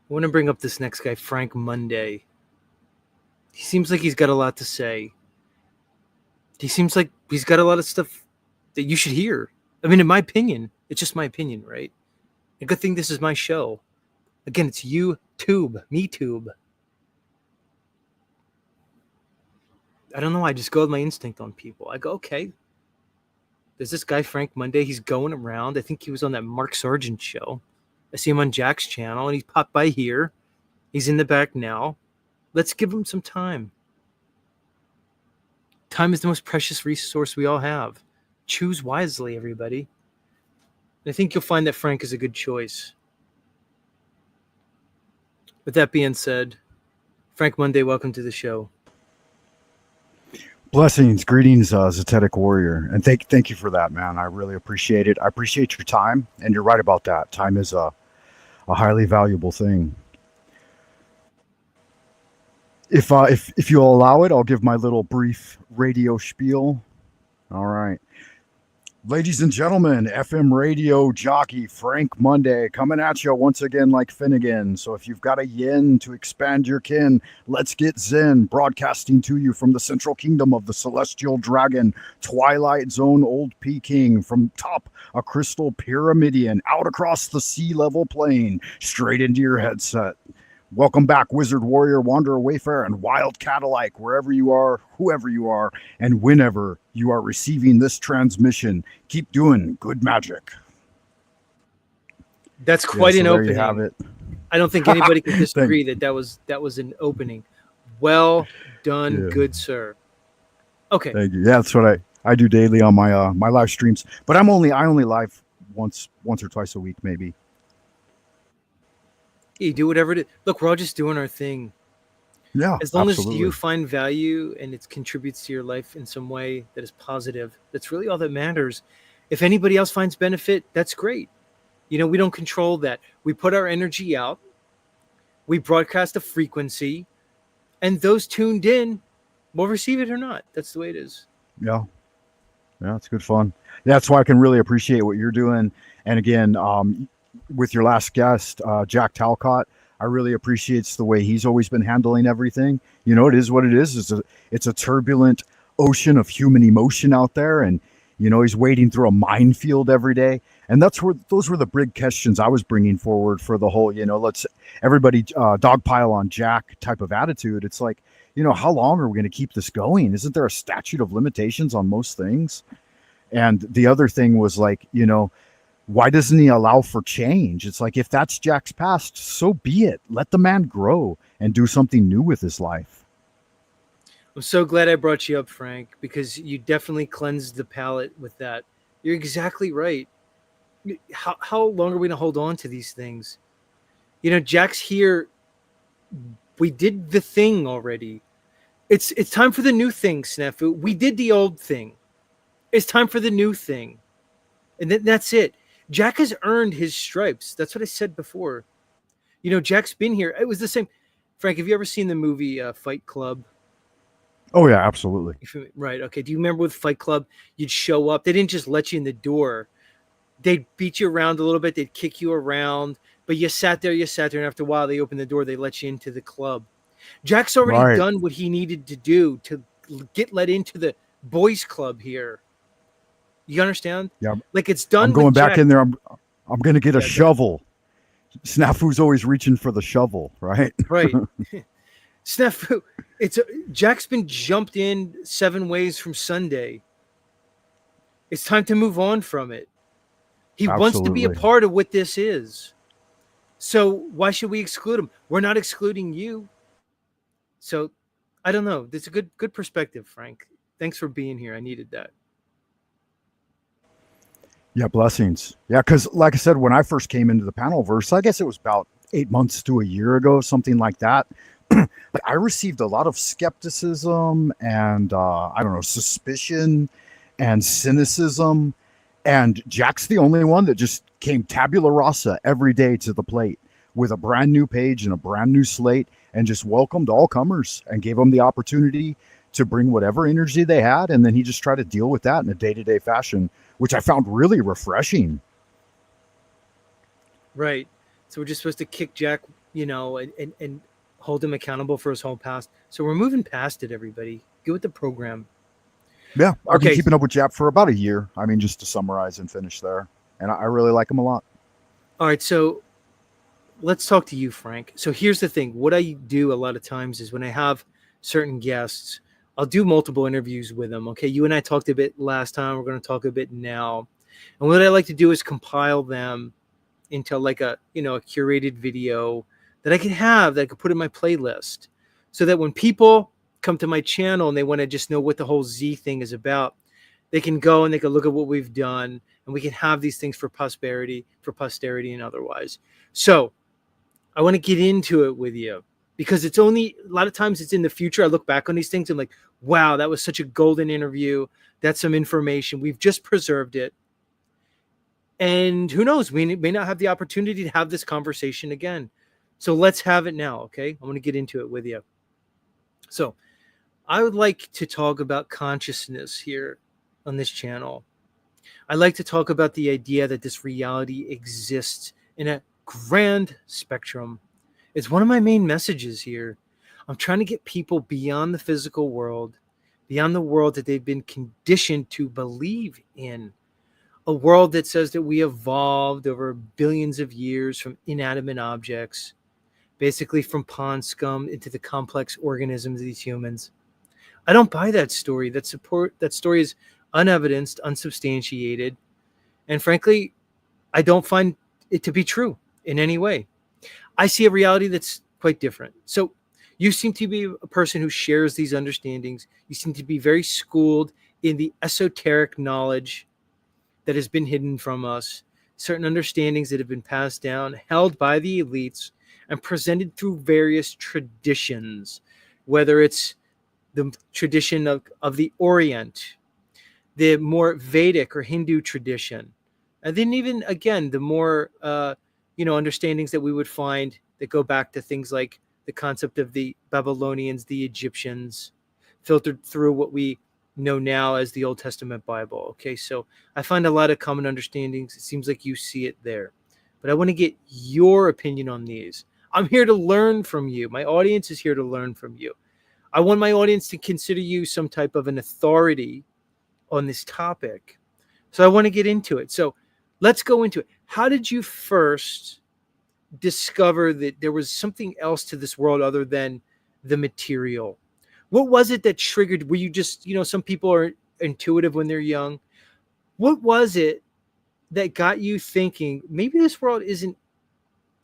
I want to bring up this next guy, Frank Monday. He seems like he's got a lot to say. He seems like he's got a lot of stuff that you should hear. I mean, in my opinion, it's just my opinion, right? A good thing this is my show. Again, it's YouTube, MeTube. I don't know. I just go with my instinct on people. I go, okay. There's this guy, Frank Monday. He's going around. I think he was on that Mark Sargent show. I see him on Jack's channel, and he popped by here. He's in the back now. Let's give him some time. Time is the most precious resource we all have. Choose wisely, everybody. And I think you'll find that Frank is a good choice. With that being said, Frank Monday, welcome to the show. Blessings, greetings, Zetetic Warrior, and thank you for that, man. I really appreciate it. I appreciate your time, and you're right about that. Time is a highly valuable thing. If you'll allow it, I'll give my little brief radio spiel. All right. Ladies and gentlemen, FM radio jockey Frank Monday coming at you once again like Finnegan. So if you've got a yin to expand your kin, let's get zen. Broadcasting to you from the central kingdom of the celestial dragon, Twilight Zone Old Peking, from top a crystal pyramidion, out across the sea level plain, straight into your headset. Welcome back, Wizard, Warrior, Wanderer, Wayfarer, and Wild Cat-alike, wherever you are, whoever you are, and whenever you are receiving this transmission. Keep doing good magic. That's quite an there opening. You have it. I don't think anybody can disagree that was an opening. Well done, good sir. Okay. Thank you. Yeah, that's what I do daily on my my live streams, but I only live once or twice a week, maybe. You do whatever it is. Look, we're all just doing our thing. Yeah. As long absolutely. as you find value and it contributes to your life in some way that is positive, that's really all that matters. If anybody else finds benefit, that's great. You know, we don't control that. We put our energy out. We broadcast a frequency, and those tuned in will receive it or not. That's the way it is. Yeah. Yeah, it's good fun. That's why I can really appreciate what you're doing. And again, with your last guest, Jack Talcott, I really appreciates the way he's always been handling everything. You know, it is what it is. It's a turbulent ocean of human emotion out there, and you know he's wading through a minefield every day. And those were the big questions I was bringing forward for the whole, you know, let's everybody dogpile on Jack type of attitude. It's like, you know, how long are we going to keep this going? Isn't there a statute of limitations on most things? And the other thing was like, you know, why doesn't he allow for change? It's like, if that's Jack's past, so be it. Let the man grow and do something new with his life. I'm so glad I brought you up, Frank, because you definitely cleansed the palate with that. You're exactly right. How long are we going to hold on to these things? You know, Jack's here. We did the thing already. It's time for the new thing, Snafu. We did the old thing. It's time for the new thing. And that's it. Jack has earned his stripes. That's what I said before. You know, Jack's been here. It was the same. Frank, have you ever seen the movie Fight Club? Oh, yeah, absolutely. Right. Okay. Do you remember with Fight Club, you'd show up. They didn't just let you in the door. They'd beat you around a little bit. They'd kick you around. But you sat there. And after a while, they opened the door. They let you into the club. Jack's already done what he needed to do to get let into the boys' club here. You understand? Yeah. Like it's done. I'm going back Jack. in there. I'm going to get a shovel. Snafu's always reaching for the shovel, right? Right. Snafu, Jack's been jumped in 7 ways from Sunday. It's time to move on from it. He wants to be a part of what this is. So why should we exclude him? We're not excluding you. So I don't know. That's a good perspective, Frank. Thanks for being here. I needed that. Yeah, blessings. Yeah, because like I said, when I first came into the panel verse, I guess it was about 8 months to a year ago, something like that. but I received a lot of skepticism and I don't know, suspicion and cynicism. And Jack's the only one that just came tabula rasa every day to the plate with a brand new page and a brand new slate, and just welcomed all comers and gave them the opportunity to bring whatever energy they had. And then he just tried to deal with that in a day-to-day fashion, which I found really refreshing. Right. So we're just supposed to kick Jack, and hold him accountable for his whole past. So we're moving past it, everybody. Get with the program. Yeah. I've Okay. been keeping up with Jack for about a year. I mean, just to summarize and finish there. And I really like him a lot. All right. So let's talk to you, Frank. So here's the thing. What I do a lot of times is when I have certain guests, I'll do multiple interviews with them. Okay. You and I talked a bit last time. We're going to talk a bit now. And what I like to do is compile them into like a curated video that I could put in my playlist, so that when people come to my channel and they want to just know what the whole Z thing is about, they can go and they can look at what we've done, and we can have these things for posterity and otherwise. So I want to get into it with you, because it's only a lot of times it's in the future. I look back on these things and I'm like, wow, that was such a golden interview. That's some information. We've just preserved it. And who knows, we may not have the opportunity to have this conversation again. So let's have it now, okay? I want to get into it with you. So I would like to talk about consciousness here on this channel. I like to talk about the idea that this reality exists in a grand spectrum. It's one of my main messages here. I'm trying to get people beyond the physical world, beyond the world that they've been conditioned to believe in. A world that says that we evolved over billions of years from inanimate objects, basically from pond scum into the complex organisms of these humans. I don't buy that story. That story is unevidenced, unsubstantiated, and frankly, I don't find it to be true in any way. I see a reality that's quite different. So you seem to be a person who shares these understandings. You seem to be very schooled in the esoteric knowledge that has been hidden from us, certain understandings that have been passed down, held by the elites, and presented through various traditions, whether it's the tradition of the Orient, the more Vedic or Hindu tradition, and then even, again, the more understandings that we would find that go back to things like the concept of the Babylonians, the Egyptians, filtered through what we know now as the Old Testament Bible. Okay, so I find a lot of common understandings. It seems like you see it there, but I want to get your opinion on these. I'm here to learn from you. My audience is here to learn from you. I want my audience to consider you some type of an authority on this topic. So I want to get into it. So let's go into it. How did you first discover that there was something else to this world other than the material? What was it that triggered? Were you just, some people are intuitive when they're young. What was it that got you thinking, maybe this world isn't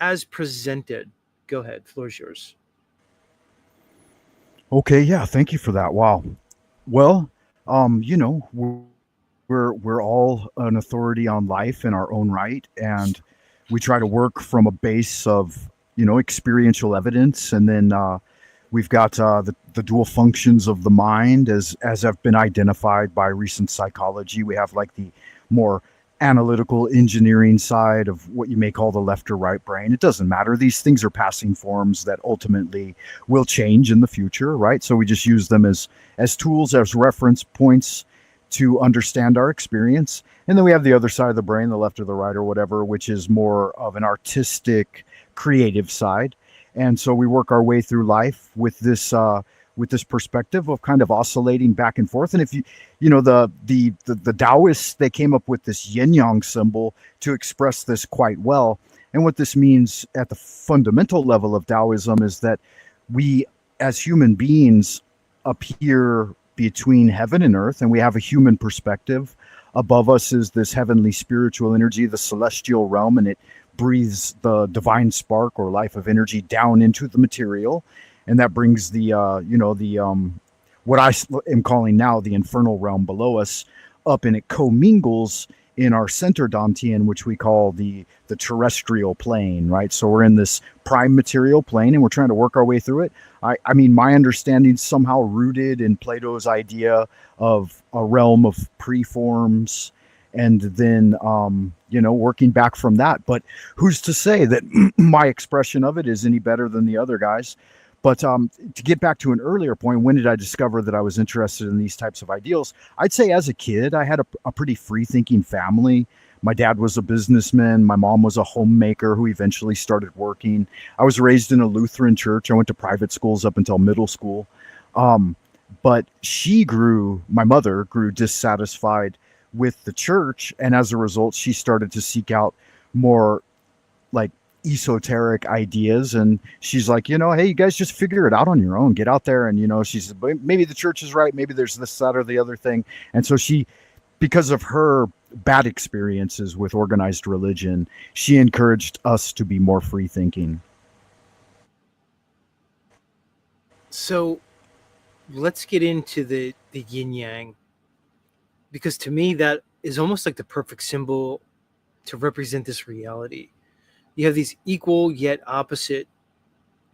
as presented? Go ahead. Floor is yours. Okay. Yeah. Thank you for that. Wow. Well, we're all an authority on life in our own right. And we try to work from a base of, experiential evidence. And then, we've got the dual functions of the mind as have been identified by recent psychology. We have like the more analytical engineering side of what you may call the left or right brain. It doesn't matter. These things are passing forms that ultimately will change in the future, right? So we just use them as tools, as reference points to understand our experience. And then we have the other side of the brain, the left or the right or whatever, which is more of an artistic, creative side. And so we work our way through life with this perspective of kind of oscillating back and forth. And if the Taoists, they came up with this yin yang symbol to express this quite well. And what this means at the fundamental level of Taoism is that we, as human beings, appear between heaven and earth, and we have a human perspective. Above us is this heavenly spiritual energy, the celestial realm, and it breathes the divine spark or life of energy down into the material, and that brings the what I am calling now the infernal realm below us up, and it commingles in our center Dantian, which we call the terrestrial plane, right? So we're in this prime material plane and we're trying to work our way through it. I mean, my understanding is somehow rooted in Plato's idea of a realm of preforms, and then working back from that. But who's to say that my expression of it is any better than the other guys? But to get back to an earlier point, when did I discover that I was interested in these types of ideals? I'd say as a kid, I had a pretty free-thinking family. My dad was a businessman. My mom was a homemaker who eventually started working. I was raised in a Lutheran church. I went to private schools up until middle school. But my mother grew dissatisfied with the church, and as a result she started to seek out more like esoteric ideas, and she's like, hey, you guys just figure it out on your own, get out there. And she said, maybe the church is right, maybe there's this, that, or the other thing. And so she, because of her bad experiences with organized religion, she encouraged us to be more free thinking. So let's get into the yin yang, because to me that is almost like the perfect symbol to represent this reality. You have these opposite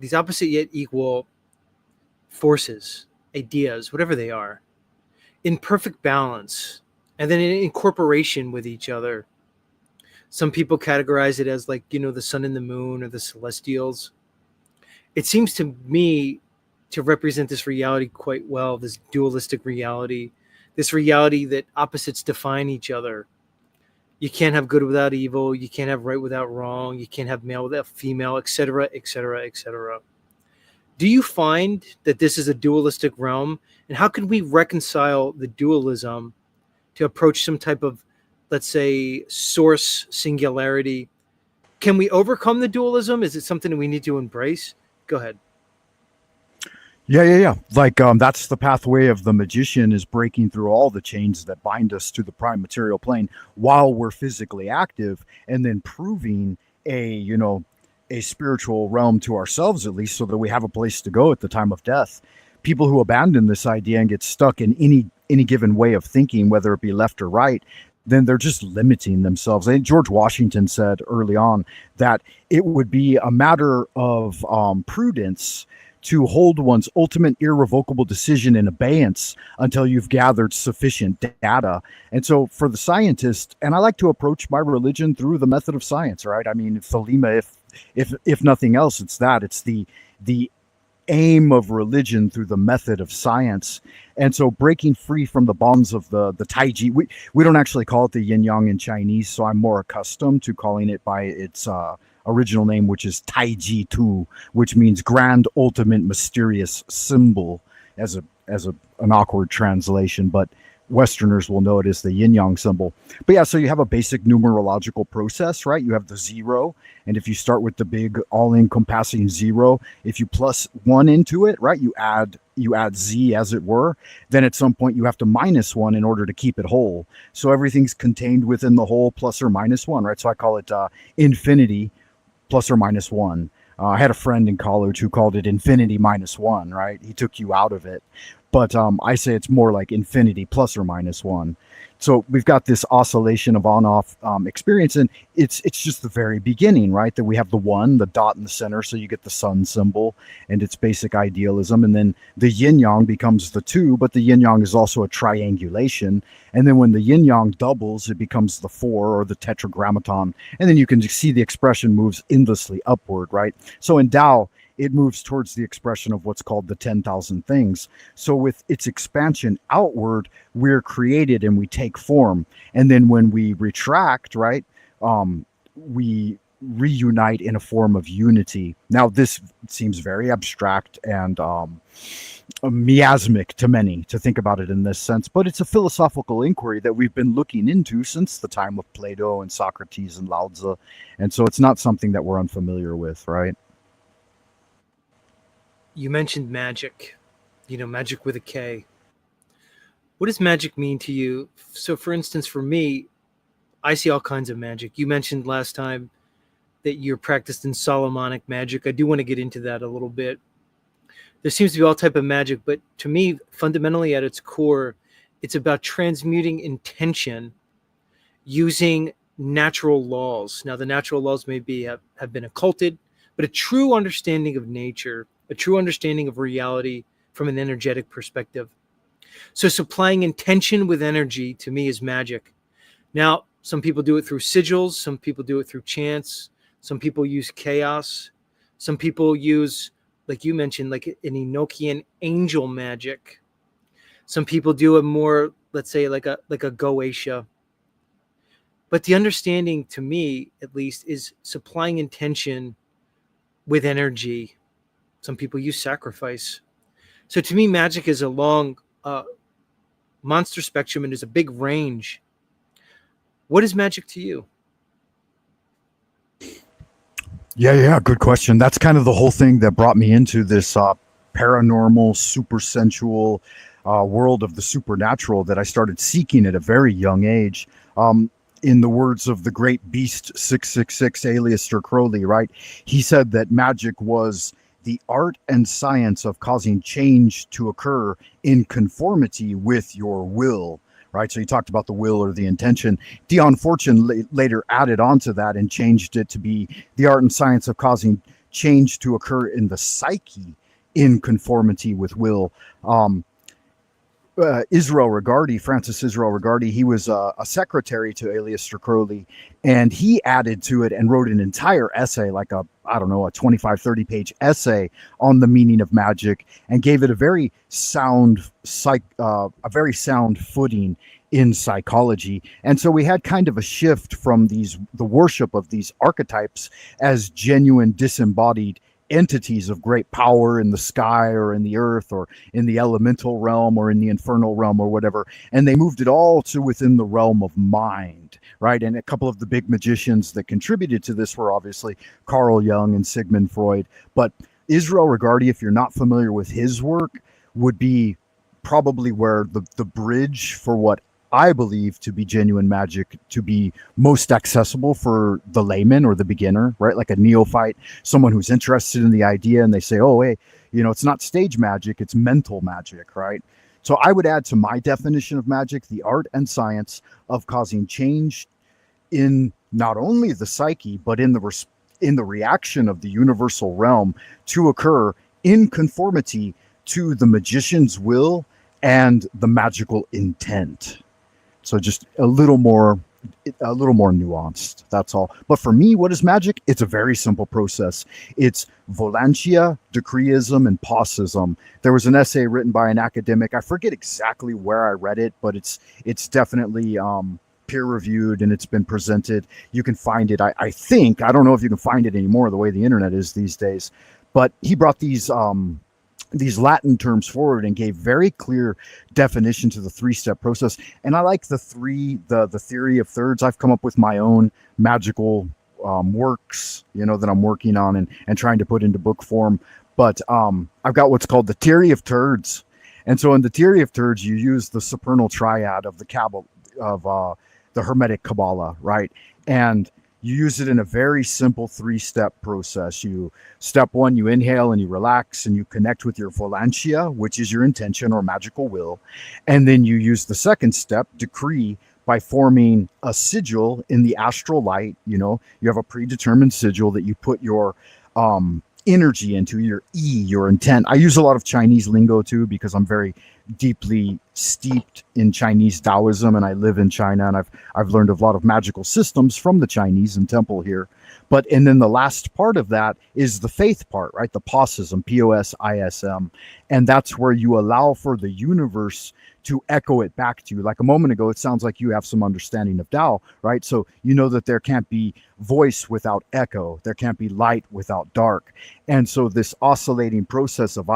yet equal forces, ideas, whatever they are, in perfect balance, and then in incorporation with each other. Some people categorize it as like, the sun and the moon or the celestials. It seems to me to represent this reality quite well, this dualistic reality, this reality that opposites define each other. You can't have good without evil. You can't have right without wrong. You can't have male without female, etc., etc., etc. Do you find that this is a dualistic realm? And how can we reconcile the dualism to approach some type of, let's say, source singularity? Can we overcome the dualism? Is it something that we need to embrace? Go ahead. Yeah. Like that's the pathway of the magician, is breaking through all the chains that bind us to the prime material plane while we're physically active, and then proving a spiritual realm to ourselves, at least, so that we have a place to go at the time of death. People who abandon this idea and get stuck in any given way of thinking, whether it be left or right, then they're just limiting themselves. I think George Washington said early on that it would be a matter of prudence to hold one's ultimate irrevocable decision in abeyance until you've gathered sufficient data. And so for the scientist, and I like to approach my religion through the method of science, right? I mean, Thelema, if nothing else, it's the aim of religion through the method of science. And so breaking free from the bonds of the Taiji, we don't actually call it the yin yang in Chinese, so I'm more accustomed to calling it by its original name, which is Taiji Tu, which means grand, ultimate, mysterious symbol, as an awkward translation, but Westerners will know it as the yin yang symbol. But yeah, so you have a basic numerological process, right? You have the 0, and if you start with the big all-encompassing 0, if you plus 1 into it, right, you add Z, as it were, then at some point you have to minus 1 in order to keep it whole. So everything's contained within the whole, plus or minus 1, right? So I call it infinity plus or minus 1. I had a friend in college who called it infinity minus 1, right? He took you out of it. But I say it's more like infinity plus or minus 1. So we've got this oscillation of on-off experience, and it's just the very beginning, right? That we have the 1, the dot in the center, so you get the sun symbol and its basic idealism, and then the yin-yang becomes the 2, but the yin-yang is also a triangulation, and then when the yin-yang doubles, it becomes the 4, or the tetragrammaton, and then you can see the expression moves endlessly upward, right? So in Tao, it moves towards the expression of what's called the 10,000 things. So with its expansion outward, we're created and we take form. And then when we retract, right, we reunite in a form of unity. Now, this seems very abstract and miasmic to many to think about it in this sense, but it's a philosophical inquiry that we've been looking into since the time of Plato and Socrates and Lao Tzu. And so it's not something that we're unfamiliar with, right? You mentioned magic, magic with a K. What does magic mean to you? So, for instance, for me, I see all kinds of magic. You mentioned last time that you're practiced in Solomonic magic. I do want to get into that a little bit. There seems to be all type of magic, but to me, fundamentally at its core, it's about transmuting intention using natural laws. Now, the natural laws may be have been occulted, but a true understanding of nature, a true understanding of reality from an energetic perspective. So supplying intention with energy to me is magic. Now, some people do it through sigils, some people do it through chants, some people use chaos, some people use, like you mentioned, like an Enochian angel magic. Some people do it more, let's say, like a Goetia. But the understanding, to me at least, is supplying intention with energy. Some people use sacrifice. So to me, magic is a long monster spectrum and is a big range. What is magic to you? Yeah, good question. That's kind of the whole thing that brought me into this paranormal, super sensual world of the supernatural that I started seeking at a very young age. In the words of the great beast 666, Aleister Crowley, right? He said that magic was the art and science of causing change to occur in conformity with your will, right? So you talked about the will or the intention. Dion Fortune later added on to that and changed it to be the art and science of causing change to occur in the psyche in conformity with will. Israel Regardie, Francis Israel Regardie, he was a secretary to Aleister Crowley, and he added to it and wrote an entire essay, like a 25, 30 page essay on the meaning of magic, and gave it a very sound footing in psychology. And so we had kind of a shift from the worship of these archetypes as genuine disembodied entities of great power in the sky or in the earth or in the elemental realm or in the infernal realm or whatever, and they moved it all to within the realm of mind, right? And a couple of the big magicians that contributed to this were obviously Carl Jung and Sigmund Freud. But Israel Regardie, if you're not familiar with his work, would be probably where the bridge for what I believe to be genuine magic to be most accessible for the layman or the beginner, right? Like a neophyte, someone who's interested in the idea, and they say, oh, hey, it's not stage magic, it's mental magic, right? So I would add to my definition of magic the art and science of causing change in not only the psyche, but in the reaction of the universal realm to occur in conformity to the magician's will and the magical intent. So just a little more nuanced. That's all. But for me, what is magic? It's a very simple process. It's volantia, decreeism, and paucism. There was an essay written by an academic. I forget exactly where I read it, but it's definitely peer reviewed and it's been presented. You can find it. I think, I don't know if you can find it anymore the way the internet is these days, but he brought these Latin terms forward and gave very clear definition to the 3-step process. And I like the theory of thirds. I've come up with my own magical works, that I'm working on and trying to put into book form. But I've got what's called the theory of thirds. And so in the theory of thirds, you use the supernal triad of the Hermetic Kabbalah, right? And you use it in a very simple 3-step process. Step 1, you inhale and you relax and you connect with your volantia, which is your intention or magical will. And then you use the second step, decree, by forming a sigil in the astral light. You have a predetermined sigil that you put your energy into, your your intent. I use a lot of Chinese lingo too, because I'm very deeply steeped in Chinese Taoism, and I live in China, and I've learned a lot of magical systems from the Chinese and temple here. And then the last part of that is the faith part, right? The paucism, POSISM, and that's where you allow for the universe to echo it back to you. Like a moment ago, it sounds like you have some understanding of Tao, right? So you know that there can't be voice without echo, there can't be light without dark, and so this oscillating process of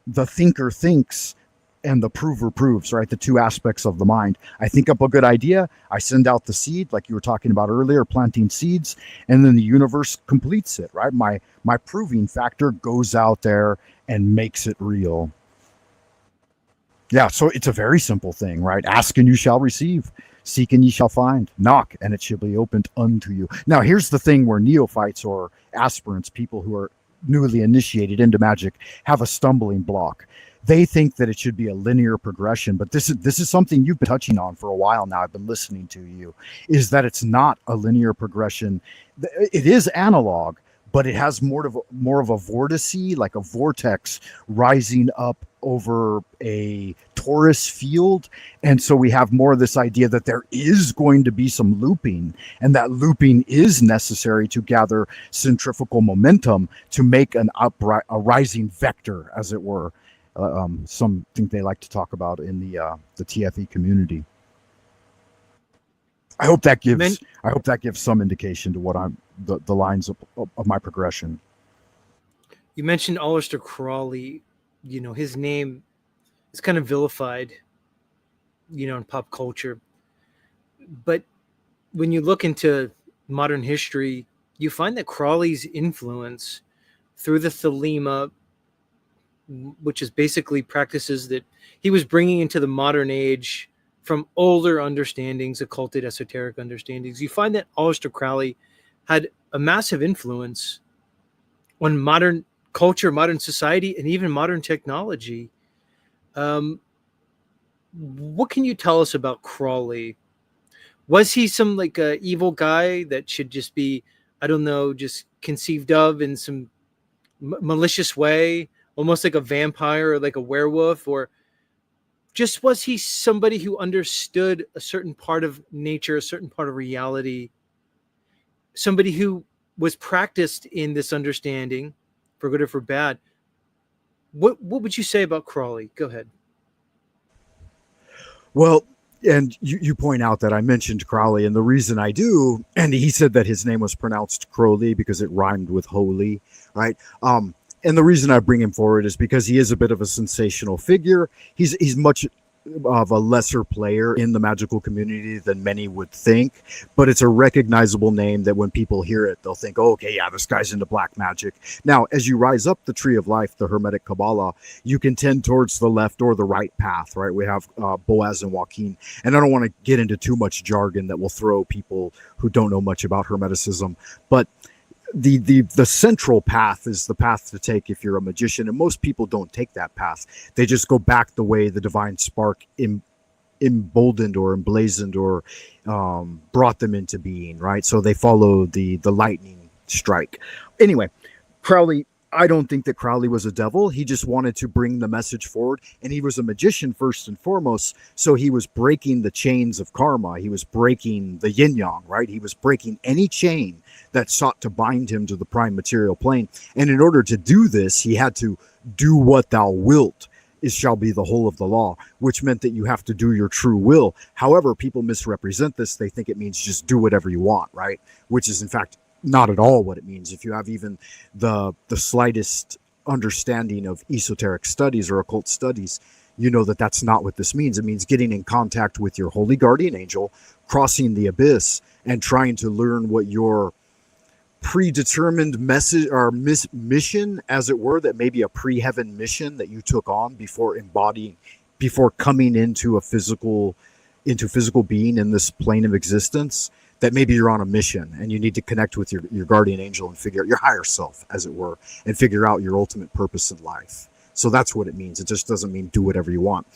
the thinker thinks and the prover proves, right? The two aspects of the mind. I think up a good idea, I send out the seed, like you were talking about earlier, planting seeds, and then the universe completes it, right? My proving factor goes out there and makes it real. Yeah, so it's a very simple thing, right? Ask and you shall receive. Seek and ye shall find. Knock and it shall be opened unto you. Now, here's the thing where neophytes or aspirants, people who are newly initiated into magic, have a stumbling block. they think that it should be a linear progression, but this is something you've been touching on for a while now. I've been listening to you, is that it's not a linear progression. It is analog, but it has more of a vortice, like a vortex rising up over a torus field. And so we have more of this idea that there is going to be some looping, and that looping is necessary to gather centrifugal momentum to make a rising vector, as it were. Something they like to talk about in the TFE community. I hope that gives some indication to what I'm the lines of my progression. You mentioned Aleister Crowley. You know, his name is kind of vilified, you know, in pop culture. But when you look into modern history, you find that Crowley's influence through the Thelema, which is basically practices that he was bringing into the modern age from older understandings, occulted, esoteric understandings, you find that Aleister Crowley had a massive influence on modern culture, modern society, and even modern technology. What can you tell us about Crowley? Was he some like evil guy that should just be, I don't know, just conceived of in some malicious way, almost like a vampire or like a werewolf? Or just was he somebody who understood a certain part of nature, a certain part of reality, somebody who was practiced in this understanding, for good or for bad? What would you say about Crowley? Go ahead. Well, and you point out that I mentioned Crowley, and the reason I do, and he said that his name was pronounced Crowley because it rhymed with holy, right? And the reason I bring him forward is because he is a bit of a sensational figure. He's much of a lesser player in the magical community than many would think, but it's a recognizable name that when people hear it, they'll think, oh, okay, yeah, this guy's into black magic. Now, as you rise up the tree of life, the Hermetic Kabbalah, you can tend towards the left or the right path, right? We have Boaz and Joaquin, and I don't want to get into too much jargon that will throw people who don't know much about Hermeticism, but the central path is the path to take if you're a magician, and most people don't take that path. They just go back the way the divine spark emboldened or emblazoned or brought them into being, right? So they follow the lightning strike. Anyway, Crowley, I don't think that Crowley was a devil. He just wanted to bring the message forward, and he was a magician first and foremost. So he was breaking the chains of karma. He was breaking the yin yang, right? He was breaking any chain that sought to bind him to the prime material plane. And in order to do this, he had to do what thou wilt shall be the whole of the law, which meant that you have to do your true will. However, people misrepresent this. They think it means just do whatever you want, right? Which is in fact not at all what it means. If you have even the slightest understanding of esoteric studies or occult studies, you know that that's not what this means. It means getting in contact with your holy guardian angel, crossing the abyss, and trying to learn what your predetermined message or mission, as it were, that may be a pre-heaven mission that you took on before coming into physical being in this plane of existence, that maybe you're on a mission and you need to connect with your guardian angel and figure out your higher self, as it were, and figure out your ultimate purpose in life. So that's what it means. It just doesn't mean do whatever you want.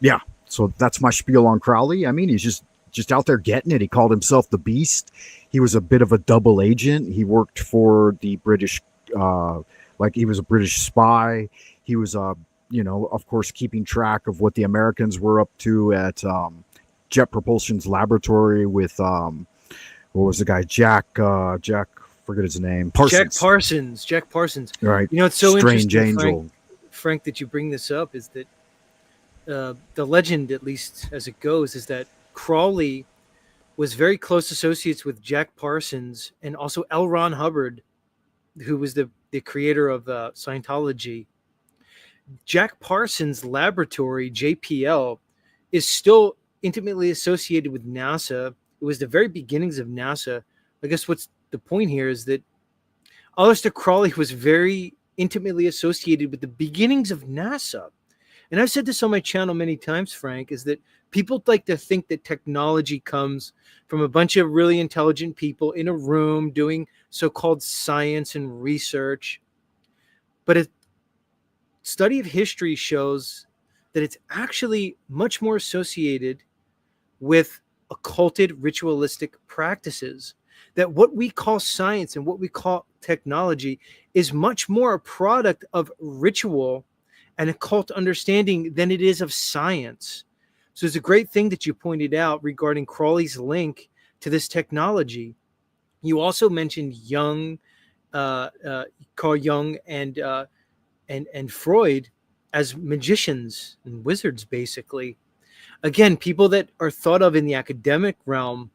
Yeah. So that's my spiel on Crowley. I mean, he's just out there getting it. He called himself the Beast. He was a bit of a double agent. He worked for the British, like he was a British spy. He was, of course, keeping track of what the Americans were up to at Jet Propulsion's laboratory with, what was the guy? Jack, forget his name. Parsons. Jack Parsons. Right. You know, it's so Strange interesting, Angel. Frank, that you bring this up, is that the legend, at least as it goes, is that Crowley was very close associates with Jack Parsons and also L. Ron Hubbard, who was the creator of Scientology. Jack Parsons' laboratory, JPL, is still intimately associated with NASA. It was the very beginnings of NASA. I guess what's the point here is that Aleister Crowley was very intimately associated with the beginnings of NASA. And I've said this on my channel many times, Frank, is that people like to think that technology comes from a bunch of really intelligent people in a room doing so-called science and research. But study of history shows that it's actually much more associated with occulted ritualistic practices, that what we call science and what we call technology is much more a product of ritual and occult understanding than it is of science. So it's a great thing that you pointed out regarding Crowley's link to this technology. You also mentioned Carl Jung and Freud as magicians and wizards, basically. Again, people that are thought of in the academic realm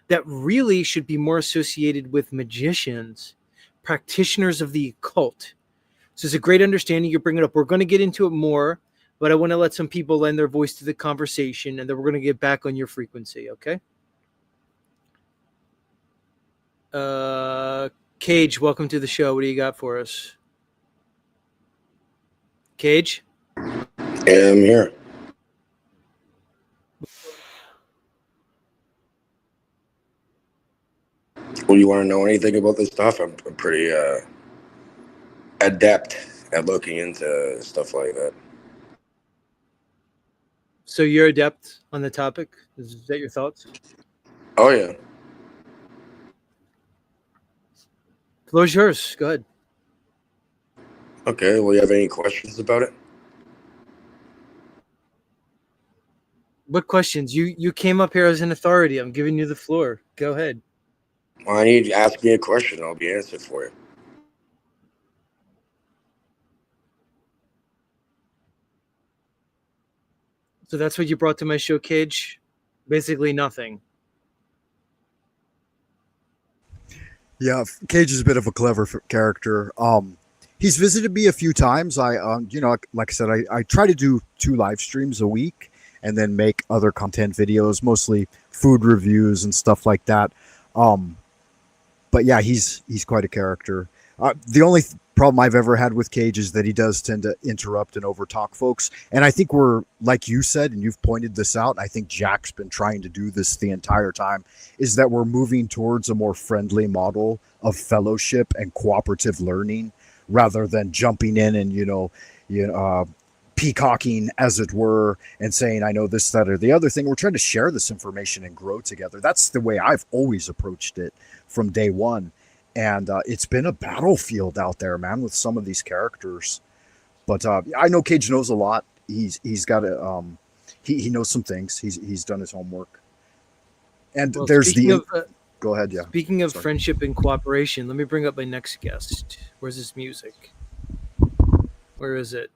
that really should be more associated with magicians, practitioners of the occult. So it's a great understanding you bring it up. We're going to get into it more, but I want to let some people lend their voice to the conversation, and then we're going to get back on your frequency, okay? Cage, welcome to the show. What do you got for us? Cage? Yeah, I'm here. Well, you want to know anything about this stuff? I'm pretty adept at looking into stuff like that. So you're adept on the topic? Is that your thoughts? Oh, yeah. The floor's yours. Go ahead. Okay, well, you have any questions about it? What questions? You came up here as an authority. I'm giving you the floor. Go ahead. Well, I need you to ask me a question. I'll be answered for you. So that's what you brought to my show, Cage? Basically nothing. Yeah, Cage is a bit of a clever character. He's visited me a few times. I, like I said, I try to do 2 live streams a week and then make other content videos, mostly food reviews and stuff like that. But yeah, he's quite a character. The only problem I've ever had with Cage is that he does tend to interrupt and overtalk folks. And I think we're, like you said, and you've pointed this out, I think Jack's been trying to do this the entire time, is that we're moving towards a more friendly model of fellowship and cooperative learning rather than jumping in and, peacocking, as it were, and saying, I know this, that, or the other thing. We're trying to share this information and grow together. That's the way I've always approached it from day one. And it's been a battlefield out there, man, with some of these characters. But I know Cage knows a lot. He's got a he knows some things. He's done his homework. And well, there's go ahead, yeah. Speaking of friendship and cooperation, let me bring up my next guest. Where's this music? Where is it?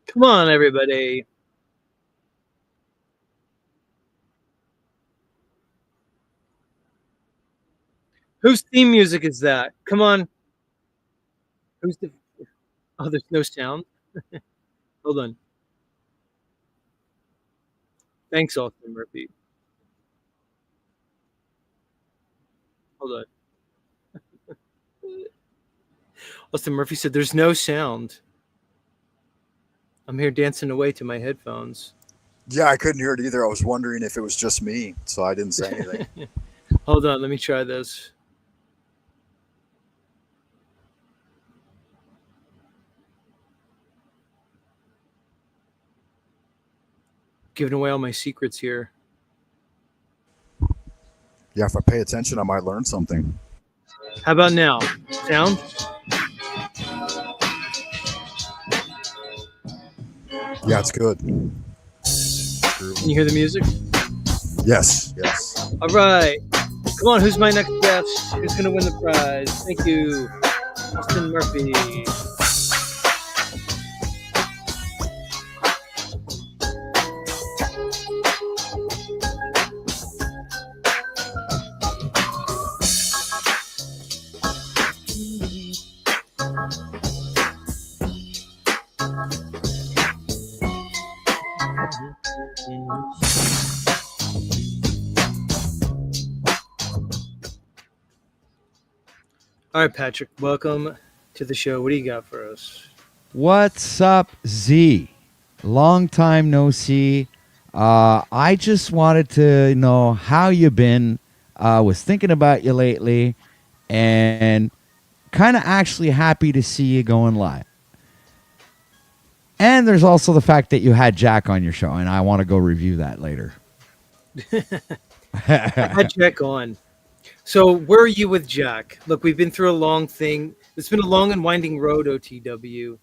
Come on, everybody. Whose theme music is that? Come on. Who's the... Oh, there's no sound? Hold on. Thanks, Austin Murphy. Hold on. Austin Murphy said there's no sound. I'm here dancing away to my headphones. Yeah, I couldn't hear it either. I was wondering if it was just me, so I didn't say anything. Hold on, let me try this. Giving away all my secrets here. Yeah, if I pay attention, I might learn something. How about now? Sound? Yeah, it's good. Can you hear the music? Yes, yes. All right. Come on, who's my next guest? Who's going to win the prize? Thank you, Austin Murphy. All right, Patrick, welcome to the show. What do you got for us? What's up, Z? Long time no see. I just wanted to know how you been. Was thinking about you lately, and kind of actually happy to see you going live. And there's also the fact that you had Jack on your show, and I want to go review that later. I had Jack on. So where are you with Jack? Look, we've been through a long thing. It's been a long and winding road, OTW.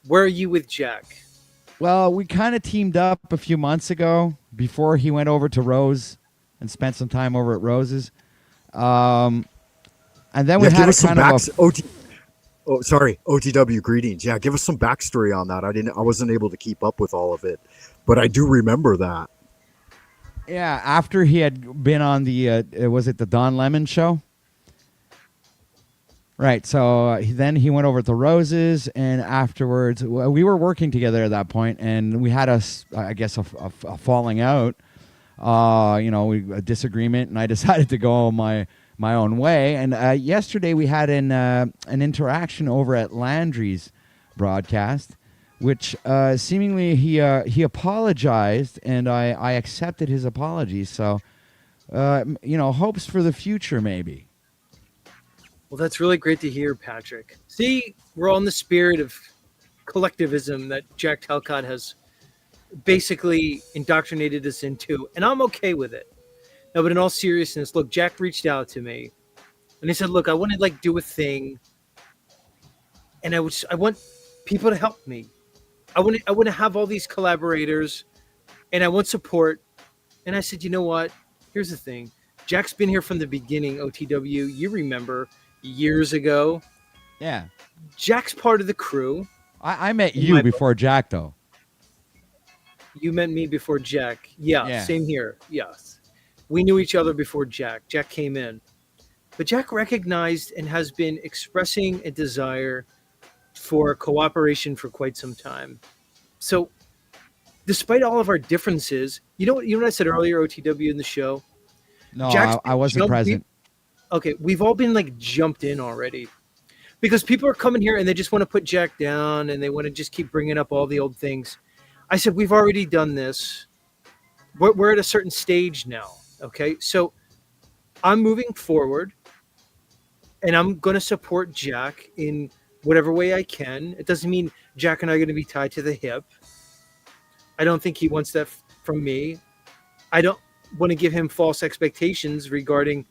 Where are you with Jack? Well, we kind of teamed up a few months ago before he went over to Rose and spent some time over at Rose's. And then we had a kind of OTW greetings. Yeah, give us some backstory on that. I wasn't able to keep up with all of it, but I do remember that. Yeah, after he had been on the was it the Don Lemon show? Right. So then he went over to Roses, and afterwards we were working together at that point, and we had a falling out. A disagreement, and I decided to go my own way. And yesterday we had an interaction over at Landry's broadcast, which seemingly he apologized, and I accepted his apology. So, hopes for the future, maybe. Well, that's really great to hear, Patrick. See, we're all in the spirit of collectivism that Jack Talcott has basically indoctrinated us into, and I'm okay with it. No, but in all seriousness, look, Jack reached out to me, and he said, "Look, I want to do a thing, and I want people to help me. I want to have all these collaborators, and I want support." And I said, "You know what? Here's the thing. Jack's been here from the beginning. OTW, you remember years ago? Yeah. Jack's part of the crew. I met you before Jack, though. You met me before Jack. Yeah, same here. Yes. We knew each other before Jack. Jack came in. But Jack recognized and has been expressing a desire for cooperation for quite some time. So despite all of our differences, you know what I said earlier, OTW, in the show? No, I wasn't present. Okay, we've all been jumped in already. Because people are coming here and they just want to put Jack down and they want to just keep bringing up all the old things. I said, we've already done this. We're at a certain stage now, okay? So I'm moving forward, and I'm going to support Jack in whatever way I can. It doesn't mean Jack and I are going to be tied to the hip. I don't think he wants that from me. I don't want to give him false expectations regarding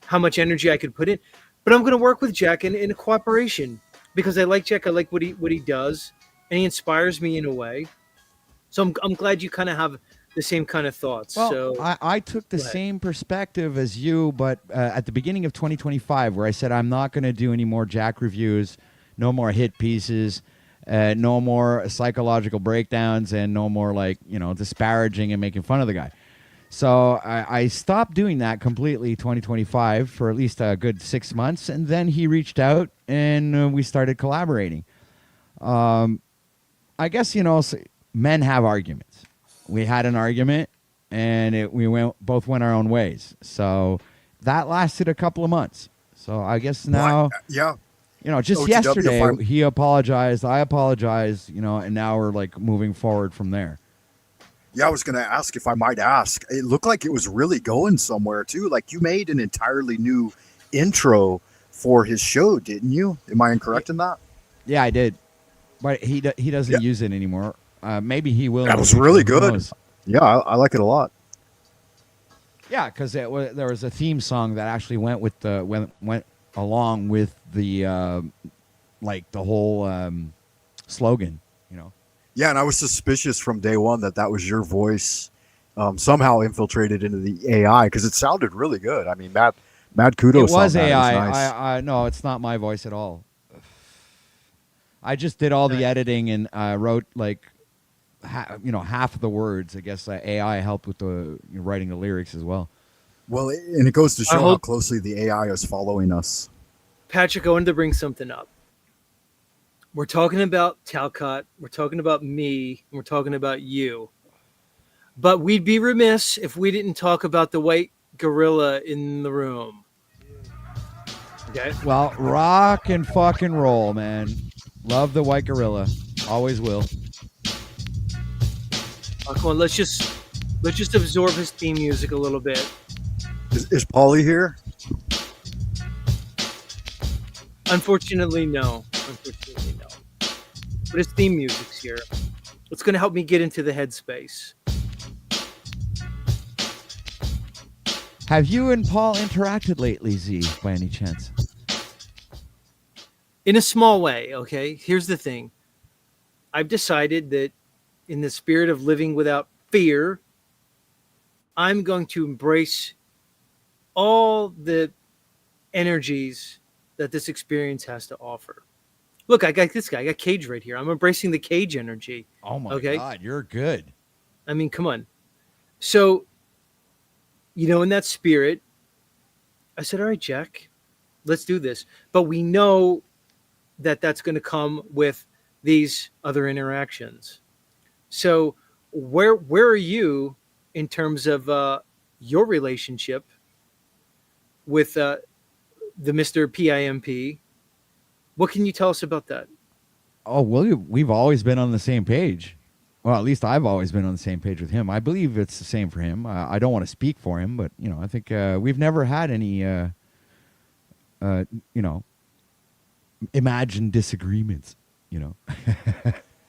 how much energy I could put in. But I'm going to work with Jack in a cooperation because I like Jack. I like what he does, and he inspires me in a way. So I'm glad you kind of have the same kind of thoughts. Well, so I took the same perspective as you, but at the beginning of 2025, where I said I'm not going to do any more Jack reviews, no more hit pieces, no more psychological breakdowns, and no more disparaging and making fun of the guy. So I stopped doing that completely 2025 for at least a good 6 months, and then he reached out and we started collaborating. I guess men have arguments. We had an argument, and we both went our own ways. So that lasted a couple of months. So I guess now, just OTW, yesterday he apologized, I apologized, and now we're moving forward from there. Yeah, I was going to ask if I might ask. It looked like it was really going somewhere too. You made an entirely new intro for his show, didn't you? Am I incorrect in that? Yeah, I did, but he doesn't use it anymore. Maybe he will. That was really good. Yeah, I like it a lot. Yeah, because there was a theme song that actually went with went along with the the whole slogan. Yeah, and I was suspicious from day one that was your voice somehow infiltrated into the AI because it sounded really good. I mean, mad kudos. It was on that. AI. It was nice. No, it's not my voice at all. I just did all the editing and wrote half of the words. I guess AI helped with the writing the lyrics as well. Well, and it goes to show how closely the AI is following us. Patrick, I wanted to bring something up. We're talking about Talcott, we're talking about me, and we're talking about you. But we'd be remiss if we didn't talk about the white gorilla in the room. Okay. Well, rock and fucking roll, man. Love the White Gorilla. Always will. Come on, let's just absorb his theme music a little bit. Is Paulie here? Unfortunately, no. Unfortunately, no. But his theme music's here. It's going to help me get into the headspace. Have you and Paul interacted lately, Z, by any chance? In a small way, okay? Here's the thing. I've decided that in the spirit of living without fear, I'm going to embrace all the energies that this experience has to offer. Look, I got this guy. I got Cage right here. I'm embracing the Cage energy. Oh my God, you're good. I mean, come on. So, in that spirit, I said, all right, Jack, let's do this. But we know that that's going to come with these other interactions. So where are you in terms of your relationship with the Mr. PIMP? What can you tell us about that? Oh, well, we've always been on the same page. Well, at least I've always been on the same page with him. I believe it's the same for him. I don't want to speak for him, but, I think we've never had any, imagined disagreements,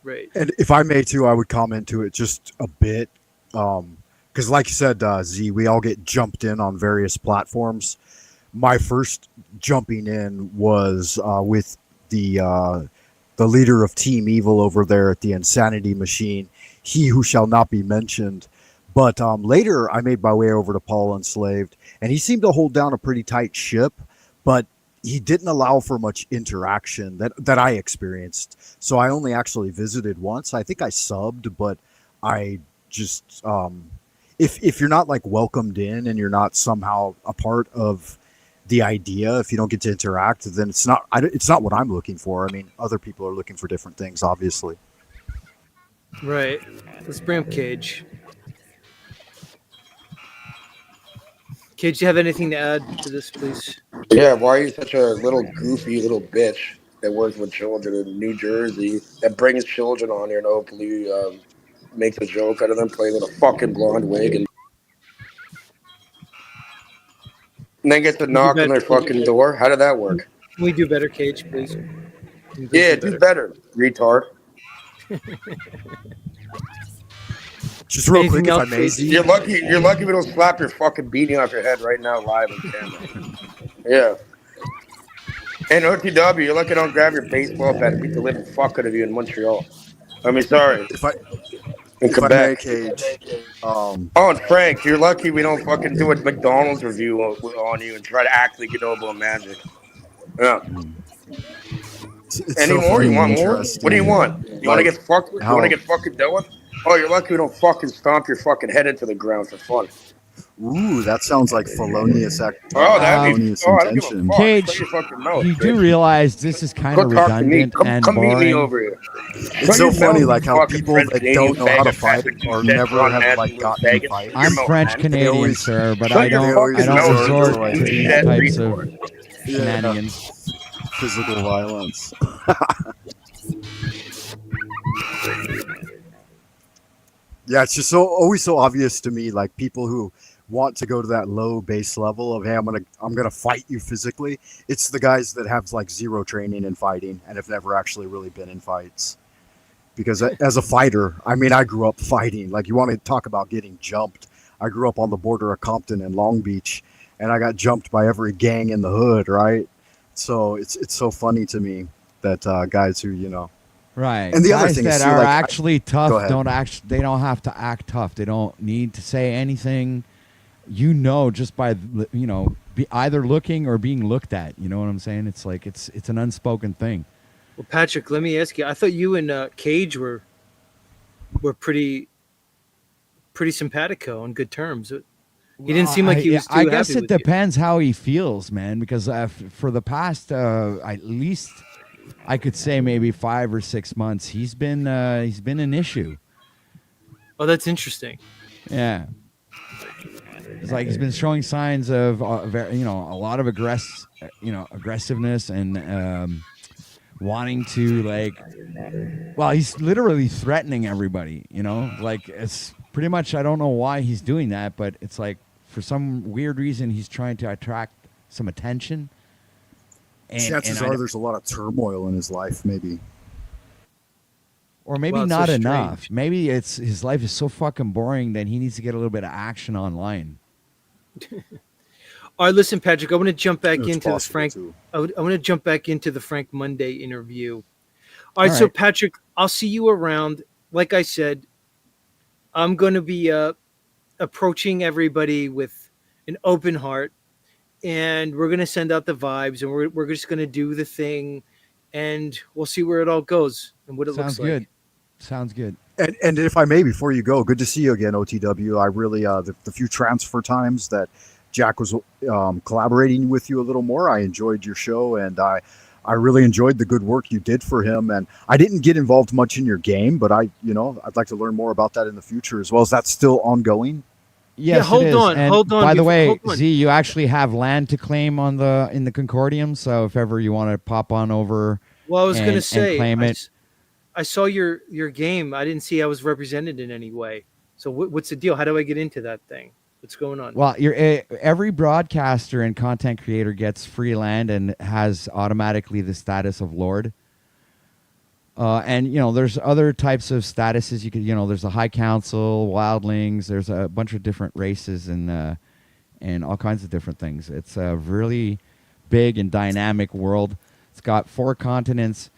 Right. And if I may too, I would comment to it just a bit. Because like you said, Z, we all get jumped in on various platforms. My first jumping in was with the leader of Team Evil over there at the Insanity Machine, he who shall not be mentioned. But later I made my way over to Paul Enslaved, and he seemed to hold down a pretty tight ship, but he didn't allow for much interaction that I experienced. So I only actually visited once. I think I subbed, but I just if you're not like welcomed in and you're not somehow a part of the idea, if you don't get to interact, then it's not what I'm looking for. I mean, other people are looking for different things, obviously. Right. Let's bring up Cage. Cage, do you have anything to add to this, please? Yeah, why are you such a little goofy little bitch that works with children in New Jersey that brings children on here and hopefully makes a joke out of them playing with a fucking blonde wig and then gets to knock on their fucking door? How did that work? Can we do better, Cage, please? Yeah, do better, retard. Just real quick, if I may, you're lucky we don't slap your fucking beating off your head right now live on camera. Yeah. And OTW, you're lucky I don't grab your baseball bat and beat the living fuck out of you in Montreal. I mean, sorry. In Quebec. Cage. Oh, and Frank, you're lucky we don't fucking do a McDonald's review on you and try to act like you know about magic. Yeah. It's Any so more? funny You want and more? interesting. What do you want? You want to get fucked with? You want to get fucking done? Oh, you're lucky we don't fucking stomp your fucking head into the ground for fun. Ooh, that sounds like felonious act. Felonious intention. Cage, you do realize this is kind of redundant and come boring. meet me over here. It's so funny, like how people that don't know how to fight or never have like gotten in fights. I'm French Canadian, sir, but I don't resort to these types of shenanigans. Physical violence. Yeah, it's just always so obvious to me, like people who want to go to that low base level of, hey, I'm gonna fight you physically. It's the guys that have like zero training in fighting and have never actually really been in fights. Because as a fighter, I mean, I grew up fighting. Like, you want to talk about getting jumped? I grew up on the border of Compton and Long Beach, and I got jumped by every gang in the hood, right? So it's so funny to me that guys who Right. And the guys other thing that is, are like, actually tough go ahead. they don't have to act tough. They don't need to say anything. Just by be either looking or being looked at. You know what I'm saying? It's like it's an unspoken thing. Well, Patrick, let me ask you. I thought you and Cage were pretty simpatico on good terms. He didn't seem like he was too I guess happy it with you. depends how he feels, man. Because for the past at least I could say maybe 5 or 6 months, he's been an issue. Oh, that's interesting. Yeah. It's like he's been showing signs of, a lot of aggressiveness and wanting to he's literally threatening everybody. Like it's pretty much. I don't know why he's doing that, but it's like for some weird reason he's trying to attract some attention. Chances are there's a lot of turmoil in his life, maybe. Or maybe Well, it's not so enough. strange. Maybe it's his life is so fucking boring that he needs to get a little bit of action online. All right, listen, Patrick. I want to jump back It's into the possible, Frank. too. I want to jump back into the Frank Monday interview. All right, All so right. Patrick, I'll see you around. Like I said, I'm going to be approaching everybody with an open heart, and we're going to send out the vibes, and we're just going to do the thing, and we'll see where it all goes and what it Sounds looks like. good. Sounds good. And if I may, before you go, good to see you again, OTW. I really the few transfer times that Jack was collaborating with you a little more, I enjoyed your show, and I really enjoyed the good work you did for him. And I didn't get involved much in your game, but I'd like to learn more about that in the future as well. Is that still ongoing? Yes, hold it is. on, And hold on, by the way, hold on. Z, you actually have land to claim in the Concordium. So if ever you want to pop on over, Well, I was going to and say, claim it. I saw your game. I didn't see I was represented in any way. So what's the deal? How do I get into that thing? What's going on? Well, every broadcaster and content creator gets free land and has automatically the status of Lord. And there's other types of statuses. You could, there's the High Council, Wildlings. There's a bunch of different races and all kinds of different things. It's a really big and dynamic world. It's got 4 continents,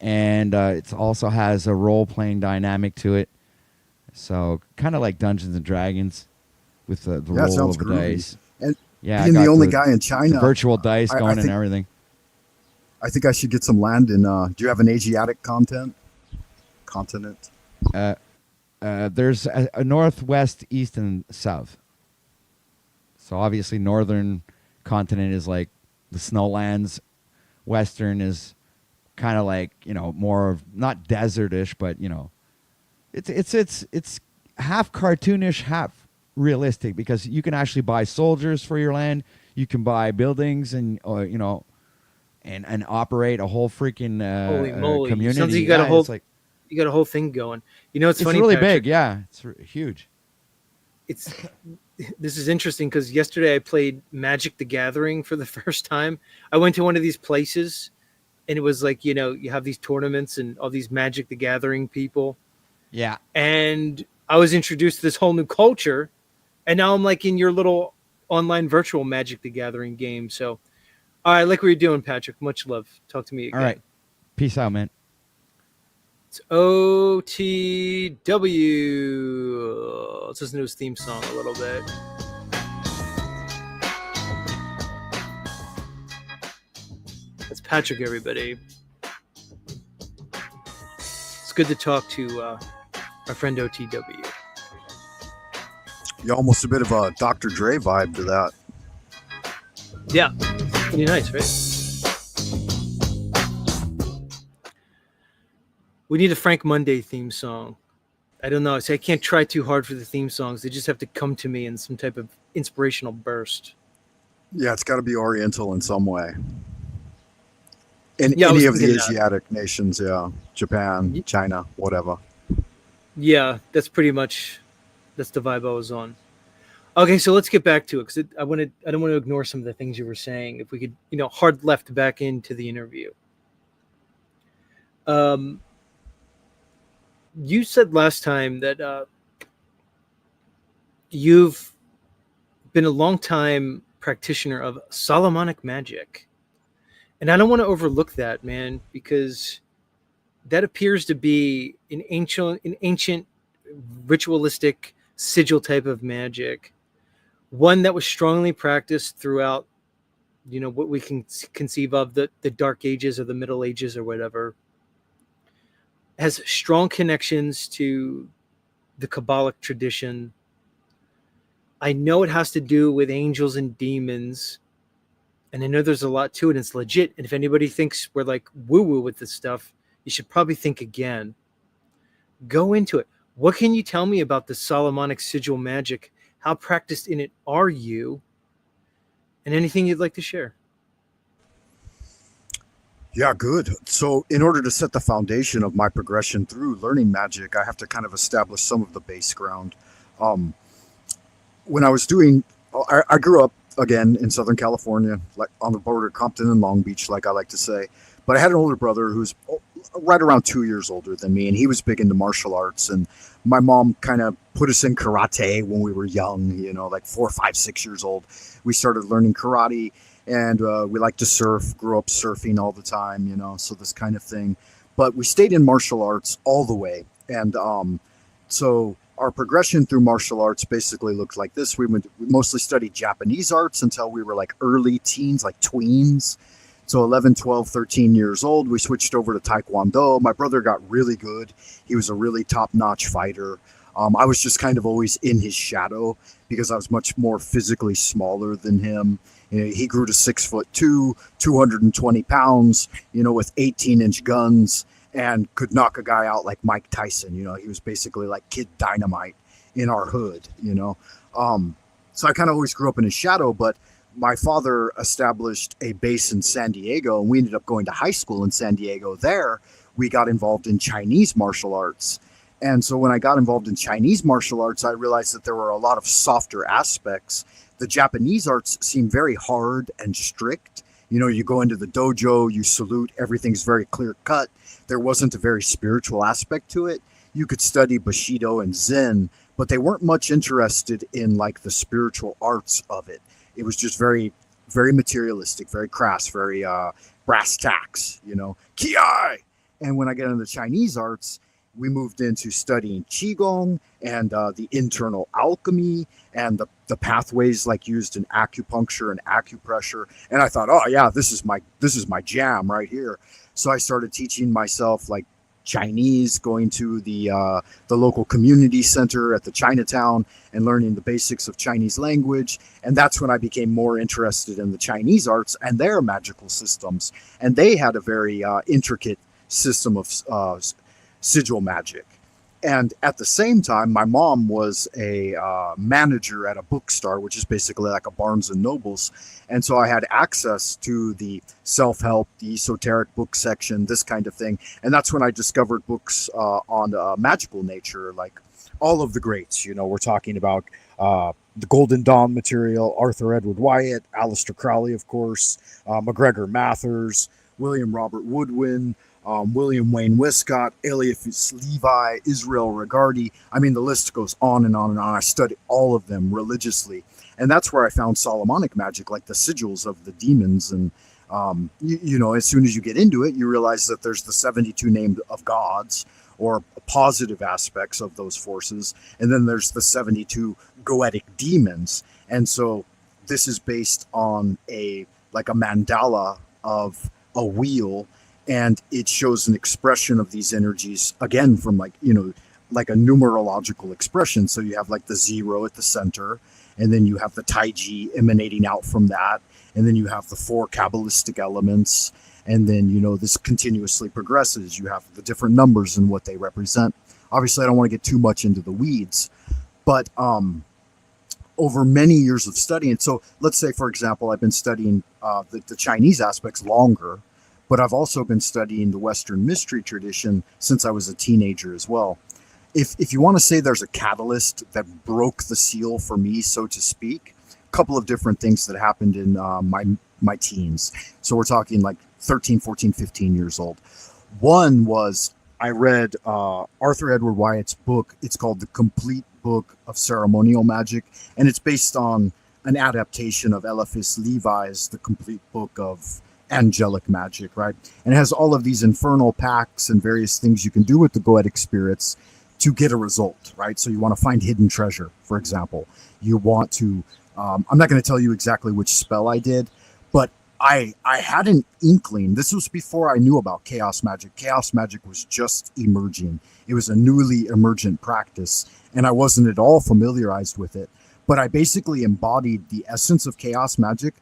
and it also has a role-playing dynamic to it. So kind of like Dungeons and Dragons with the roll sounds of the groovy. dice. And Yeah, being I the got only guy in China, the virtual dice I going think- and everything. I think I should get some land in. Do you have an Asiatic continent? There's a northwest, east, and south. So obviously, northern continent is like the snowlands. Western is kind of like more of not desertish, but it's half cartoonish, half realistic because you can actually buy soldiers for your land. You can buy buildings and and operate a whole freaking Holy moly! community. Sounds like you got a Yeah, whole it's like you got a whole thing going. It's it's funny. really Patrick, big. Yeah, it's huge. This is interesting because yesterday I played Magic the Gathering for the first time. I went to one of these places, and it was like you have these tournaments and all these Magic the Gathering people, Yeah. and I was introduced to this whole new culture, and now I'm like in your little online virtual Magic the Gathering game. So, all right, I like what you're doing, Patrick. Much love. Talk to me again. All right. Peace out, man. It's OTW. Let's listen to his theme song a little bit. That's Patrick, everybody. It's good to talk to our friend OTW. You almost a bit of a Dr. Dre vibe to that. Yeah, pretty nice, right? We need a Frank Monday theme song. I don't know. I can't try too hard for the theme songs. They just have to come to me in some type of inspirational burst. Yeah, it's got to be Oriental in some way. In Yeah, I any was of the thinking that. Asiatic nations, yeah. Japan, China, whatever. Yeah, that's the vibe I was on. Okay, so let's get back to it because I don't want to ignore some of the things you were saying. If we could, hard left back into the interview. You said last time that you've been a long time practitioner of Solomonic magic, and I don't want to overlook that, man, because that appears to be an ancient ritualistic sigil type of magic, one that was strongly practiced throughout, what we can conceive of the Dark Ages or the Middle Ages or whatever. Has strong connections to the Kabbalic tradition. I know it has to do with angels and demons, and I know there's a lot to it. And it's legit. And if anybody thinks we're like woo-woo with this stuff, you should probably think again. Go into it. What can you tell me about the Solomonic sigil magic? How practiced in it are you? And anything you'd like to share? Yeah, good. So, in order to set the foundation of my progression through learning magic, I have to kind of establish some of the base ground. Um, when I was doing, I grew up again in Southern California, like on the border of Compton and Long Beach, like I like to say. But I had an older brother who's right around 2 years older than me, and he was big into martial arts. And my mom kind of put us in karate when we were young, like 4, 5, 6 years old. We started learning karate, and we liked to surf, grew up surfing all the time, so this kind of thing. But we stayed in martial arts all the way. And so our progression through martial arts basically looked like this. We mostly studied Japanese arts until we were like early teens, like tweens. So 11, 12, 13 years old, we switched over to Taekwondo. My brother got really good. He was a really top-notch fighter. I was just kind of always in his shadow because I was much more physically smaller than him. He grew to 6'2", 220 pounds, with 18-inch guns, and could knock a guy out like Mike Tyson. He was basically like Kid Dynamite in our hood, So I kind of always grew up in his shadow, but my father established a base in San Diego, and we ended up going to high school in San Diego. There, we got involved in Chinese martial arts. And so when I got involved in Chinese martial arts, I realized that there were a lot of softer aspects. The Japanese arts seem very hard and strict. You go into the dojo, you salute, everything's very clear cut. There wasn't a very spiritual aspect to it. You could study Bushido and Zen, but they weren't much interested in like the spiritual arts of it. It was just very, very materialistic, very crass, very brass tacks, Kiai. And when I got into the Chinese arts, we moved into studying Qigong and the internal alchemy and the pathways like used in acupuncture and acupressure. And I thought, oh yeah, this is my jam right here. So I started teaching myself like Chinese, going to the local community center at the Chinatown and learning the basics of Chinese language. And that's when I became more interested in the Chinese arts and their magical systems. And they had a very intricate system of sigil magic. And at the same time, my mom was a manager at a bookstore, which is basically like a Barnes and Nobles. And so I had access to the self-help, the esoteric book section, this kind of thing. And that's when I discovered books on magical nature, like all of the greats. We're talking about the Golden Dawn material, Arthur Edward Wyatt, Aleister Crowley, of course, MacGregor Mathers, William Robert Woodwin, William Wayne Wiscott, Eliphas Levi, Israel Regardie. I mean, the list goes on and on and on. I studied all of them religiously. And that's where I found Solomonic magic, like the sigils of the demons. And, as soon as you get into it, you realize that there's the 72 names of gods or positive aspects of those forces. And then there's the 72 goetic demons. And so this is based on a mandala of a wheel, and it shows an expression of these energies, again, from like a numerological expression. So you have like the 0 at the center, and then you have the Taiji emanating out from that, and then you have the 4 Kabbalistic elements, and then, this continuously progresses. You have the different numbers and what they represent. Obviously, I don't want to get too much into the weeds, but over many years of studying, so let's say, for example, I've been studying the Chinese aspects longer, but I've also been studying the Western mystery tradition since I was a teenager as well. If you want to say there's a catalyst that broke the seal for me, so to speak, a couple of different things that happened in my teens. So we're talking like 13, 14, 15 years old. One was I read Arthur Edward Wyatt's book. It's called The Complete Book of Ceremonial Magic, and it's based on an adaptation of Eliphas Levi's The Complete Book of Angelic Magic, right? And it has all of these infernal pacts and various things you can do with the goetic spirits to get a result, right? So you want to find hidden treasure, for example. You want to, I'm not going to tell you exactly which spell I did, but I had an inkling. This was before I knew about chaos magic. Chaos magic was just emerging. It was a newly emergent practice, and I wasn't at all familiarized with it. But I basically embodied the essence of chaos magic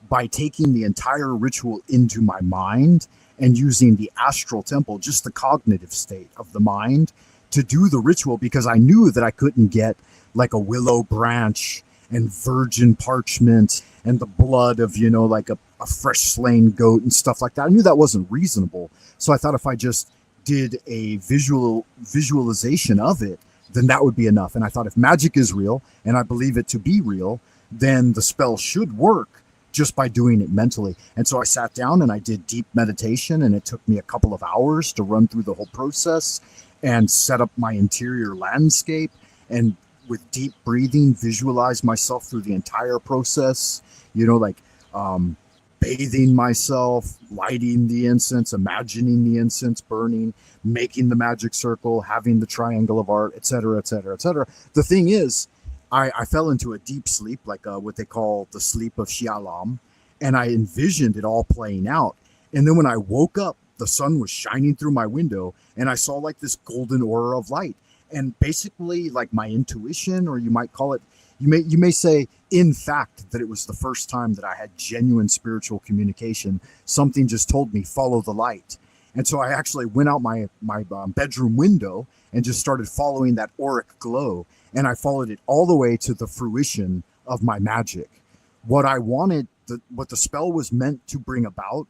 by taking the entire ritual into my mind and using the astral temple, just the cognitive state of the mind, to do the ritual, because I knew that I couldn't get like a willow branch and virgin parchment and the blood of, like a fresh slain goat and stuff like that. I knew that wasn't reasonable. So I thought if I just did a visualization of it, then that would be enough. And I thought if magic is real, and I believe it to be real, then the spell should work just by doing it mentally. And so I sat down and I did deep meditation, and it took me a couple of hours to run through the whole process and set up my interior landscape, and with deep breathing, visualize myself through the entire process, bathing myself, lighting the incense, imagining the incense burning, making the magic circle, having the triangle of art, etc., etc., etc. The thing is, I fell into a deep sleep, like what they call the sleep of Shyamalan, and I envisioned it all playing out. And then when I woke up, the sun was shining through my window, and I saw like this golden aura of light. And basically, like my intuition, or you might call it, you may say, in fact, that it was the first time that I had genuine spiritual communication. Something just told me, follow the light. And so I actually went out my bedroom window and just started following that auric glow. And I followed it all the way to the fruition of my magic. What I wanted, what the spell was meant to bring about,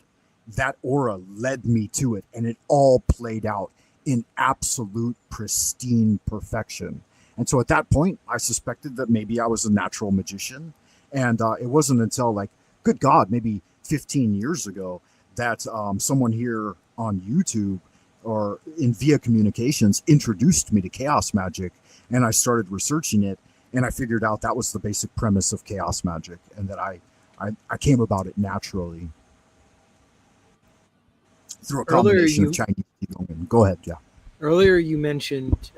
that aura led me to it. And it all played out in absolute pristine perfection. And so at that point, I suspected that maybe I was a natural magician. And it wasn't until good God, maybe 15 years ago that someone here on YouTube or in Via Communications introduced me to chaos magic. And I started researching it, and I figured out that was the basic premise of chaos magic, and that I came about it naturally through a combination of Chinese Qigong. Go ahead, yeah. Earlier you mentioned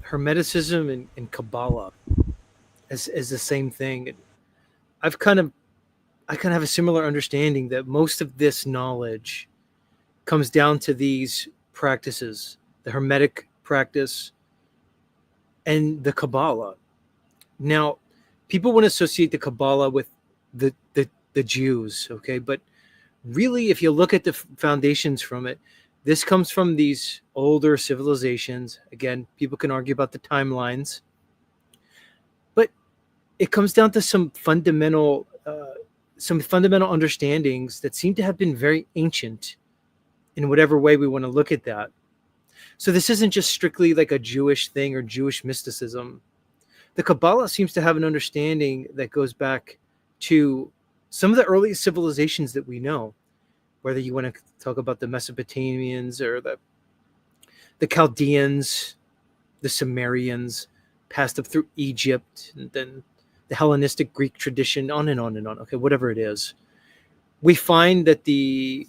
Hermeticism and Kabbalah as the same thing. I kind of have a similar understanding that most of this knowledge comes down to these practices, the Hermetic practice and the Kabbalah. Now, people want to associate the Kabbalah with the Jews, okay? But really, if you look at the foundations from it, this comes from these older civilizations. Again, people can argue about the timelines, but it comes down to some fundamental understandings that seem to have been very ancient in whatever way we want to look at that. So this isn't just strictly like a Jewish thing or Jewish mysticism. The Kabbalah seems to have an understanding that goes back to some of the earliest civilizations that we know, whether you want to talk about the Mesopotamians or the Chaldeans, the Sumerians, passed up through Egypt, and then the Hellenistic Greek tradition, on and on and on. Okay, whatever it is. We find that the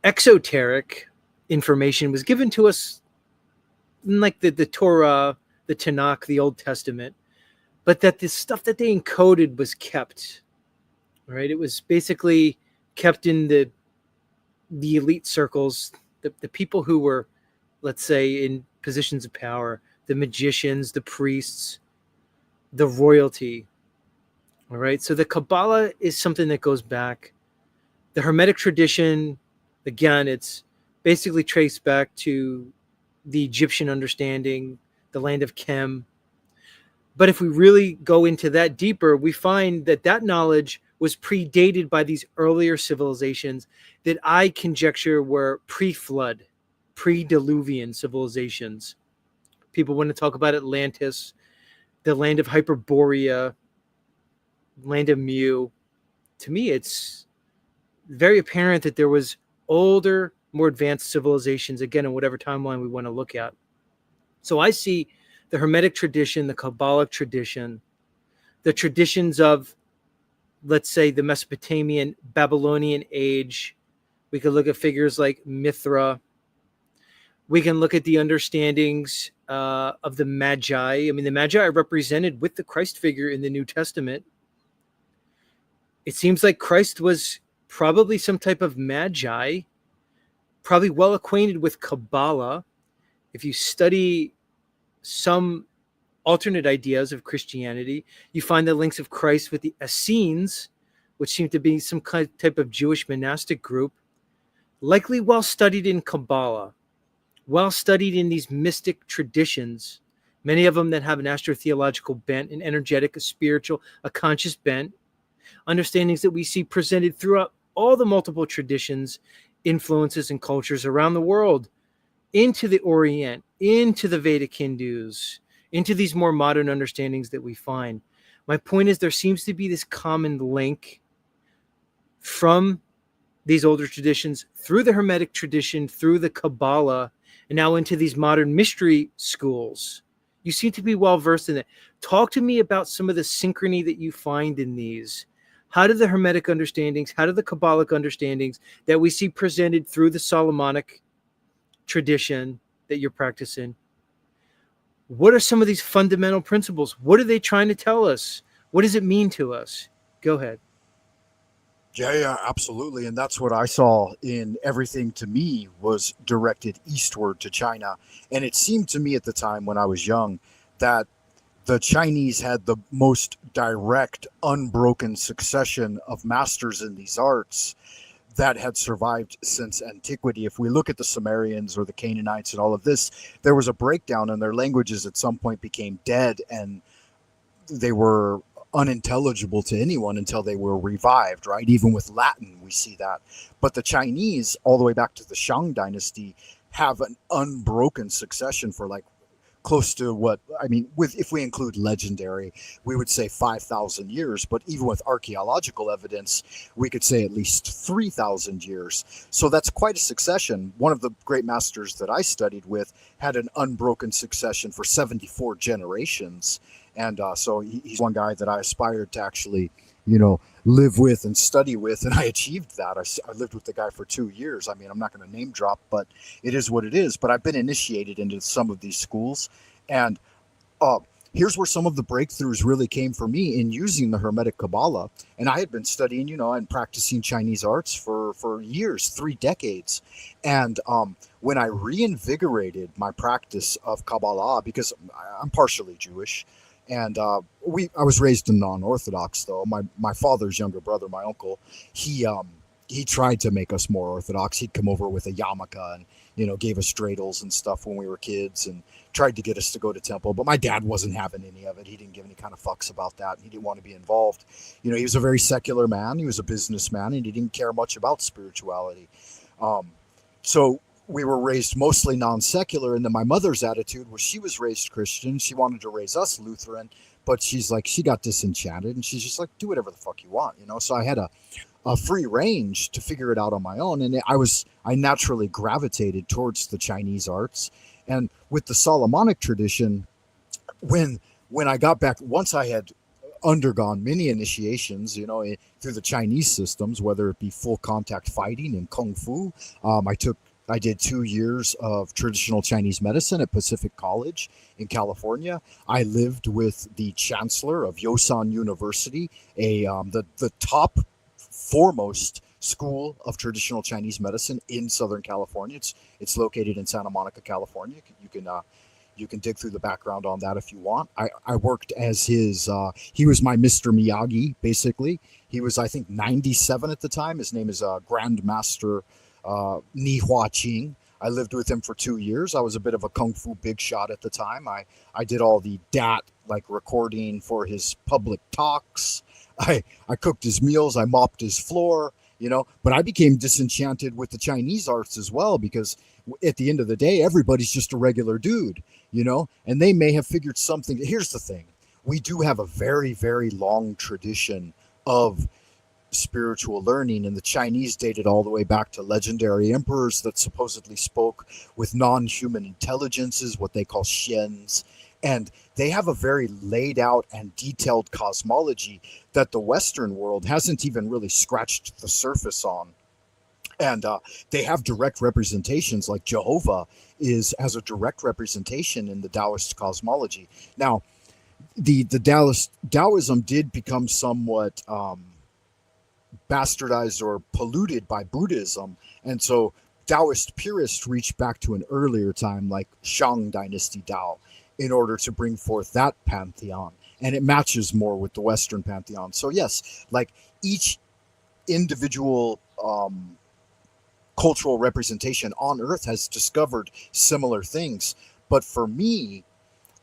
exoteric information was given to us like the Torah, the Tanakh, the Old Testament, but that the stuff that they encoded was kept, right? It was basically kept in the elite circles, the people who were, let's say, in positions of power, the magicians, the priests, the royalty. All right. So the Kabbalah is something that goes back. The Hermetic tradition, again, it's basically traced back to the Egyptian understanding, the land of Chem. But if we really go into that deeper, we find that knowledge was predated by these earlier civilizations that I conjecture were pre-flood, pre-Diluvian civilizations. People want to talk about Atlantis, the land of Hyperborea, land of Mu. To me, it's very apparent that there was older, more advanced civilizations, again, in whatever timeline we want to look at. So I see the Hermetic tradition, the Kabbalic tradition, the traditions of, let's say, the Mesopotamian, Babylonian age. We could look at figures like Mithra. We can look at the understandings of the Magi. I mean, the Magi are represented with the Christ figure in the New Testament. It seems like Christ was probably some type of Magi, probably well acquainted with Kabbalah. If you study some alternate ideas of Christianity, you find the links of Christ with the Essenes, which seem to be some type of Jewish monastic group, likely well studied in Kabbalah. well studied in these mystic traditions, many of them that have an astrotheological bent, an energetic, a spiritual, a conscious bent, understandings that we see presented throughout all the multiple traditions, influences, and cultures around the world, into the Orient, into the Vedic Hindus, into these more modern understandings that we find. My point is, there seems to be this common link from these older traditions through the Hermetic tradition, through the Kabbalah, and now into these modern mystery schools. You seem to be well versed in it. Talk to me about some of the synchrony that you find in these. How do the Hermetic understandings, how do the Kabbalic understandings that we see presented through the Solomonic tradition that you're practicing, what are some of these fundamental principles? What are they trying to tell us? What does it mean to us? Go ahead. Yeah, absolutely. And that's what I saw in everything to me was directed eastward to China. And it seemed to me at the time when I was young that the Chinese had the most direct, unbroken succession of masters in these arts that had survived since antiquity. If we look at the Sumerians or the Canaanites and all of this, there was a breakdown and their languages at some point became dead and they were unintelligible to anyone until they were revived, right? Even with Latin, we see that. But the Chinese, all the way back to the Shang dynasty, have an unbroken succession for like close to what, I mean, with if we include legendary, we would say 5,000 years. But even with archaeological evidence, we could say at least 3,000 years. So that's quite a succession. One of the great masters that I studied with had an unbroken succession for 74 generations. And so he's one guy that I aspired to actually, live with and study with. And I achieved that. I lived with the guy for 2 years. I mean, I'm not going to name drop, but it is what it is. But I've been initiated into some of these schools. And here's where some of the breakthroughs really came for me in using the Hermetic Kabbalah. And I had been studying, and practicing Chinese arts for years, 3 decades. And when I reinvigorated my practice of Kabbalah, because I'm partially Jewish, and I was raised in non-Orthodox, though. My father's younger brother, my uncle, he tried to make us more Orthodox. He'd come over with a yarmulke and, gave us dreidels and stuff when we were kids and tried to get us to go to temple. But my dad wasn't having any of it. He didn't give any kind of fucks about that. He didn't want to be involved. He was a very secular man. He was a businessman, and he didn't care much about spirituality. So we were raised mostly non-secular, and then my mother's attitude was she was raised Christian. She wanted to raise us Lutheran, but she got disenchanted, and she's just like, do whatever the fuck you want, So I had a free range to figure it out on my own, and I naturally gravitated towards the Chinese arts. And with the Solomonic tradition, when I got back, once I had undergone many initiations, through the Chinese systems, whether it be full contact fighting and kung fu, I did 2 years of traditional Chinese medicine at Pacific College in California. I lived with the chancellor of Yosan University, the top foremost school of traditional Chinese medicine in Southern California. It's located in Santa Monica, California. You can dig through the background on that if you want. I worked as his, he was my Mr. Miyagi, basically. He was, I think, 97 at the time. His name is Grandmaster Ni Hua Qing. I lived with him for 2 years. I was a bit of a kung fu big shot at the time. I did all the DAT, like recording for his public talks. I cooked his meals. I mopped his floor, but I became disenchanted with the Chinese arts as well, because at the end of the day, everybody's just a regular dude, and they may have figured something. Here's the thing. We do have a very, very long tradition of spiritual learning, and the Chinese dated all the way back to legendary emperors that supposedly spoke with non-human intelligences, what they call xians, and they have a very laid out and detailed cosmology that the Western world hasn't even really scratched the surface on. And they have direct representations, like Jehovah has a direct representation in the Taoist cosmology. Now, the Taoism did become somewhat bastardized or polluted by Buddhism, and so Taoist purists reached back to an earlier time, like Shang Dynasty Tao, in order to bring forth that pantheon, and it matches more with the Western pantheon. So yes, like each individual cultural representation on Earth has discovered similar things. But for me,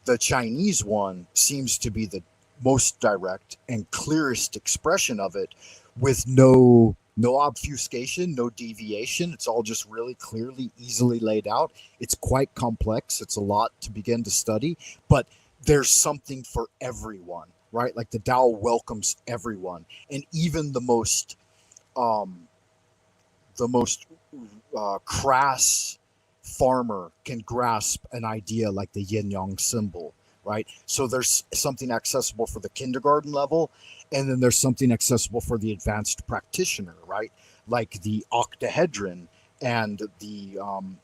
the Chinese one seems to be the most direct and clearest expression of it, with no obfuscation, no deviation. It's all just really clearly, easily laid out. It's quite complex. It's a lot to begin to study, but there's something for everyone, right? Like the Tao welcomes everyone, and even the most crass farmer can grasp an idea like the yin yang symbol, right? So there's something accessible for the kindergarten level, and then there's something accessible for the advanced practitioner, right? Like the octahedron and the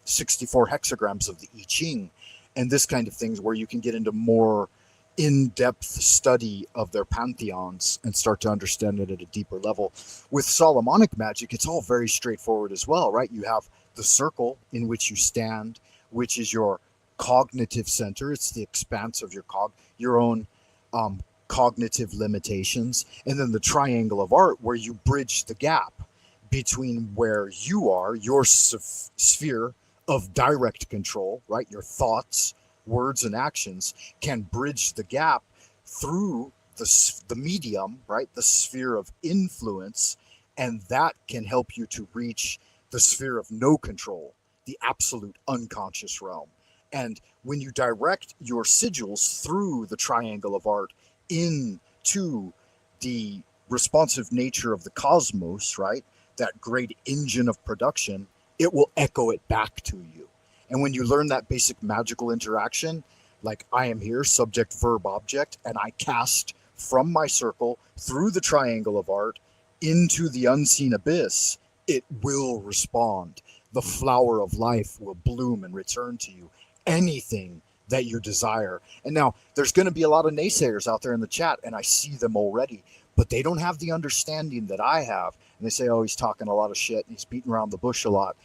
64 hexagrams of the I Ching, and this kind of things, where you can get into more in-depth study of their pantheons and start to understand it at a deeper level. With Solomonic magic, it's all very straightforward as well, right? You have the circle in which you stand, which is your cognitive center. It's the expanse of your own cognitive limitations. And then the triangle of art, where you bridge the gap between where you are, your sphere of direct control, right? Your thoughts, words, and actions can bridge the gap through the medium, right? The sphere of influence, and that can help you to reach the sphere of no control, the absolute unconscious realm. And when you direct your sigils through the triangle of art into the responsive nature of the cosmos, right? That great engine of production, it will echo it back to you. And when you learn that basic magical interaction, like I am here, subject, verb, object, and I cast from my circle through the triangle of art into the unseen abyss, it will respond. The flower of life will bloom and return to you. Anything that you desire. And now there's going to be a lot of naysayers out there in the chat, and I see them already, but they don't have the understanding that I have. And they say, oh, he's talking a lot of shit and he's beating around the bush a lot.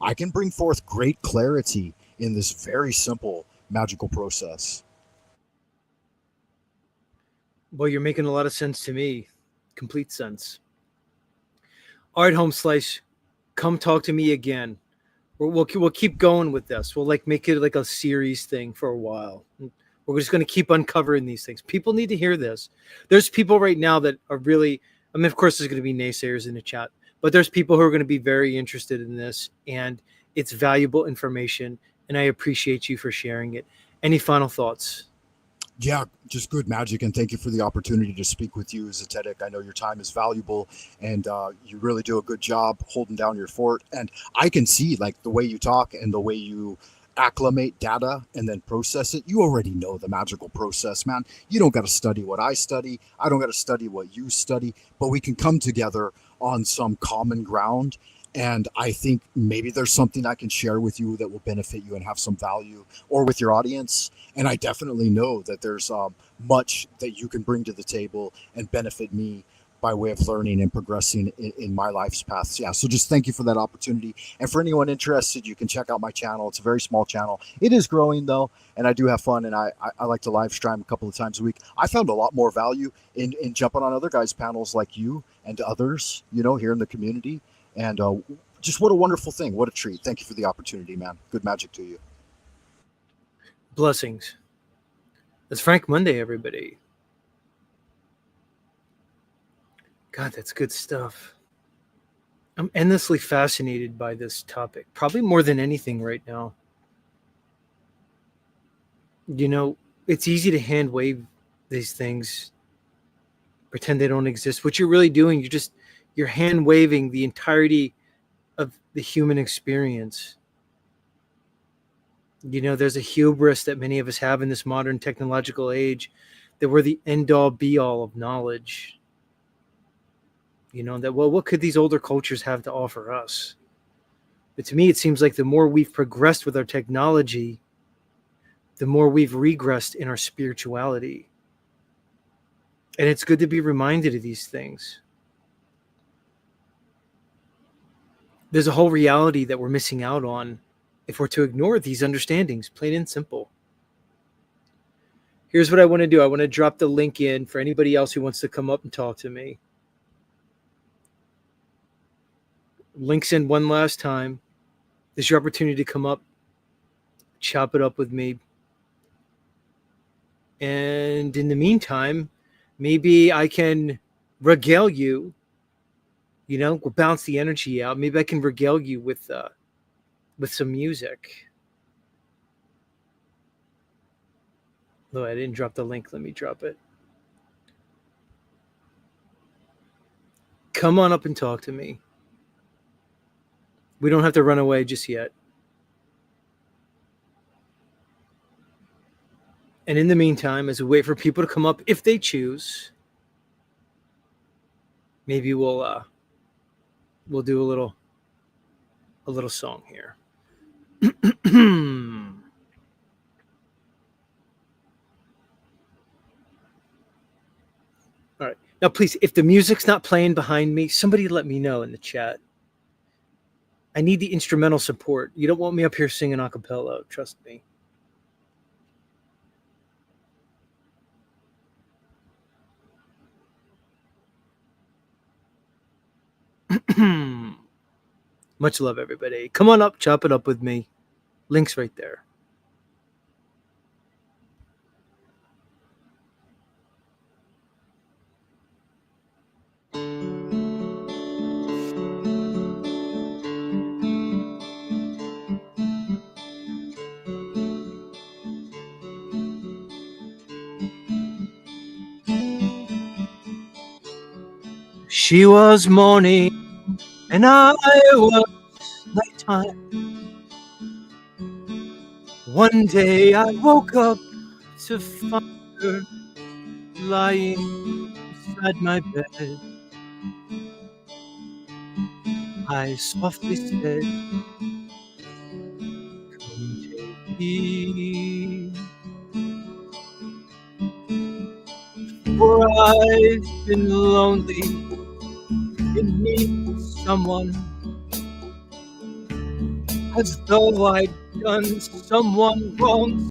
I can bring forth great clarity in this very simple magical process. Well, you're making a lot of sense to me. Complete sense. All right, Home Slice, come talk to me again. We'll keep going with this. We'll make it like a series thing for a while. We're just going to keep uncovering these things. People need to hear this. There's people right now that are really, I mean, of course, there's going to be naysayers in the chat, but there's people who are going to be very interested in this, and it's valuable information, and I appreciate you for sharing it. Any final thoughts? Yeah, just good magic, and thank you for the opportunity to speak with you, Zetetic. I know your time is valuable, and you really do a good job holding down your fort. And I can see, like, the way you talk and the way you acclimate data and then process it. You already know the magical process, man. You don't got to study what I study. I don't got to study what you study, but we can come together on some common ground. And I think maybe there's something I can share with you that will benefit you and have some value, or with your audience. And I definitely know that there's much that you can bring to the table and benefit me by way of learning and progressing in my life's paths. Yeah, so just thank you for that opportunity. And for anyone interested, you can check out my channel. It's a very small channel. It is growing, though, and I do have fun, and I like to live stream a couple of times a week. I found a lot more value in jumping on other guys' panels like you and others, here in the community. And just what a wonderful thing. What a treat. Thank you for the opportunity, man. Good magic to you. Blessings. It's Frank Monday, everybody. God, that's good stuff. I'm endlessly fascinated by this topic, probably more than anything right now. It's easy to hand wave these things, pretend they don't exist. What you're really doing, you're hand waving the entirety of the human experience. There's a hubris that many of us have in this modern technological age, that we're the end all be all of knowledge. What could these older cultures have to offer us? But to me, it seems like the more we've progressed with our technology, the more we've regressed in our spirituality. And it's good to be reminded of these things. There's a whole reality that we're missing out on if we're to ignore these understandings, plain and simple. Here's what I want to do. I want to drop the link in for anybody else who wants to come up and talk to me. Links in one last time. This is your opportunity to come up, chop it up with me. And in the meantime, maybe I can regale you. You know, we'll bounce the energy out. Maybe I can regale you with some music. No, I didn't drop the link. Let me drop it. Come on up and talk to me. We don't have to run away just yet. And in the meantime, as we wait for people to come up, if they choose, maybe we'll do a little song here. All right. Now, please, if the music's not playing behind me, somebody let me know in the chat. I need the instrumental support. You don't want me up here singing a cappella. Trust me. Much love, everybody. Come on up, chop it up with me. Link's right there. She was morning and I was nighttime. One day I woke up to find her lying beside my bed. I softly said, "Come take me." For I've been lonely in need someone, as though I'd done someone wrong.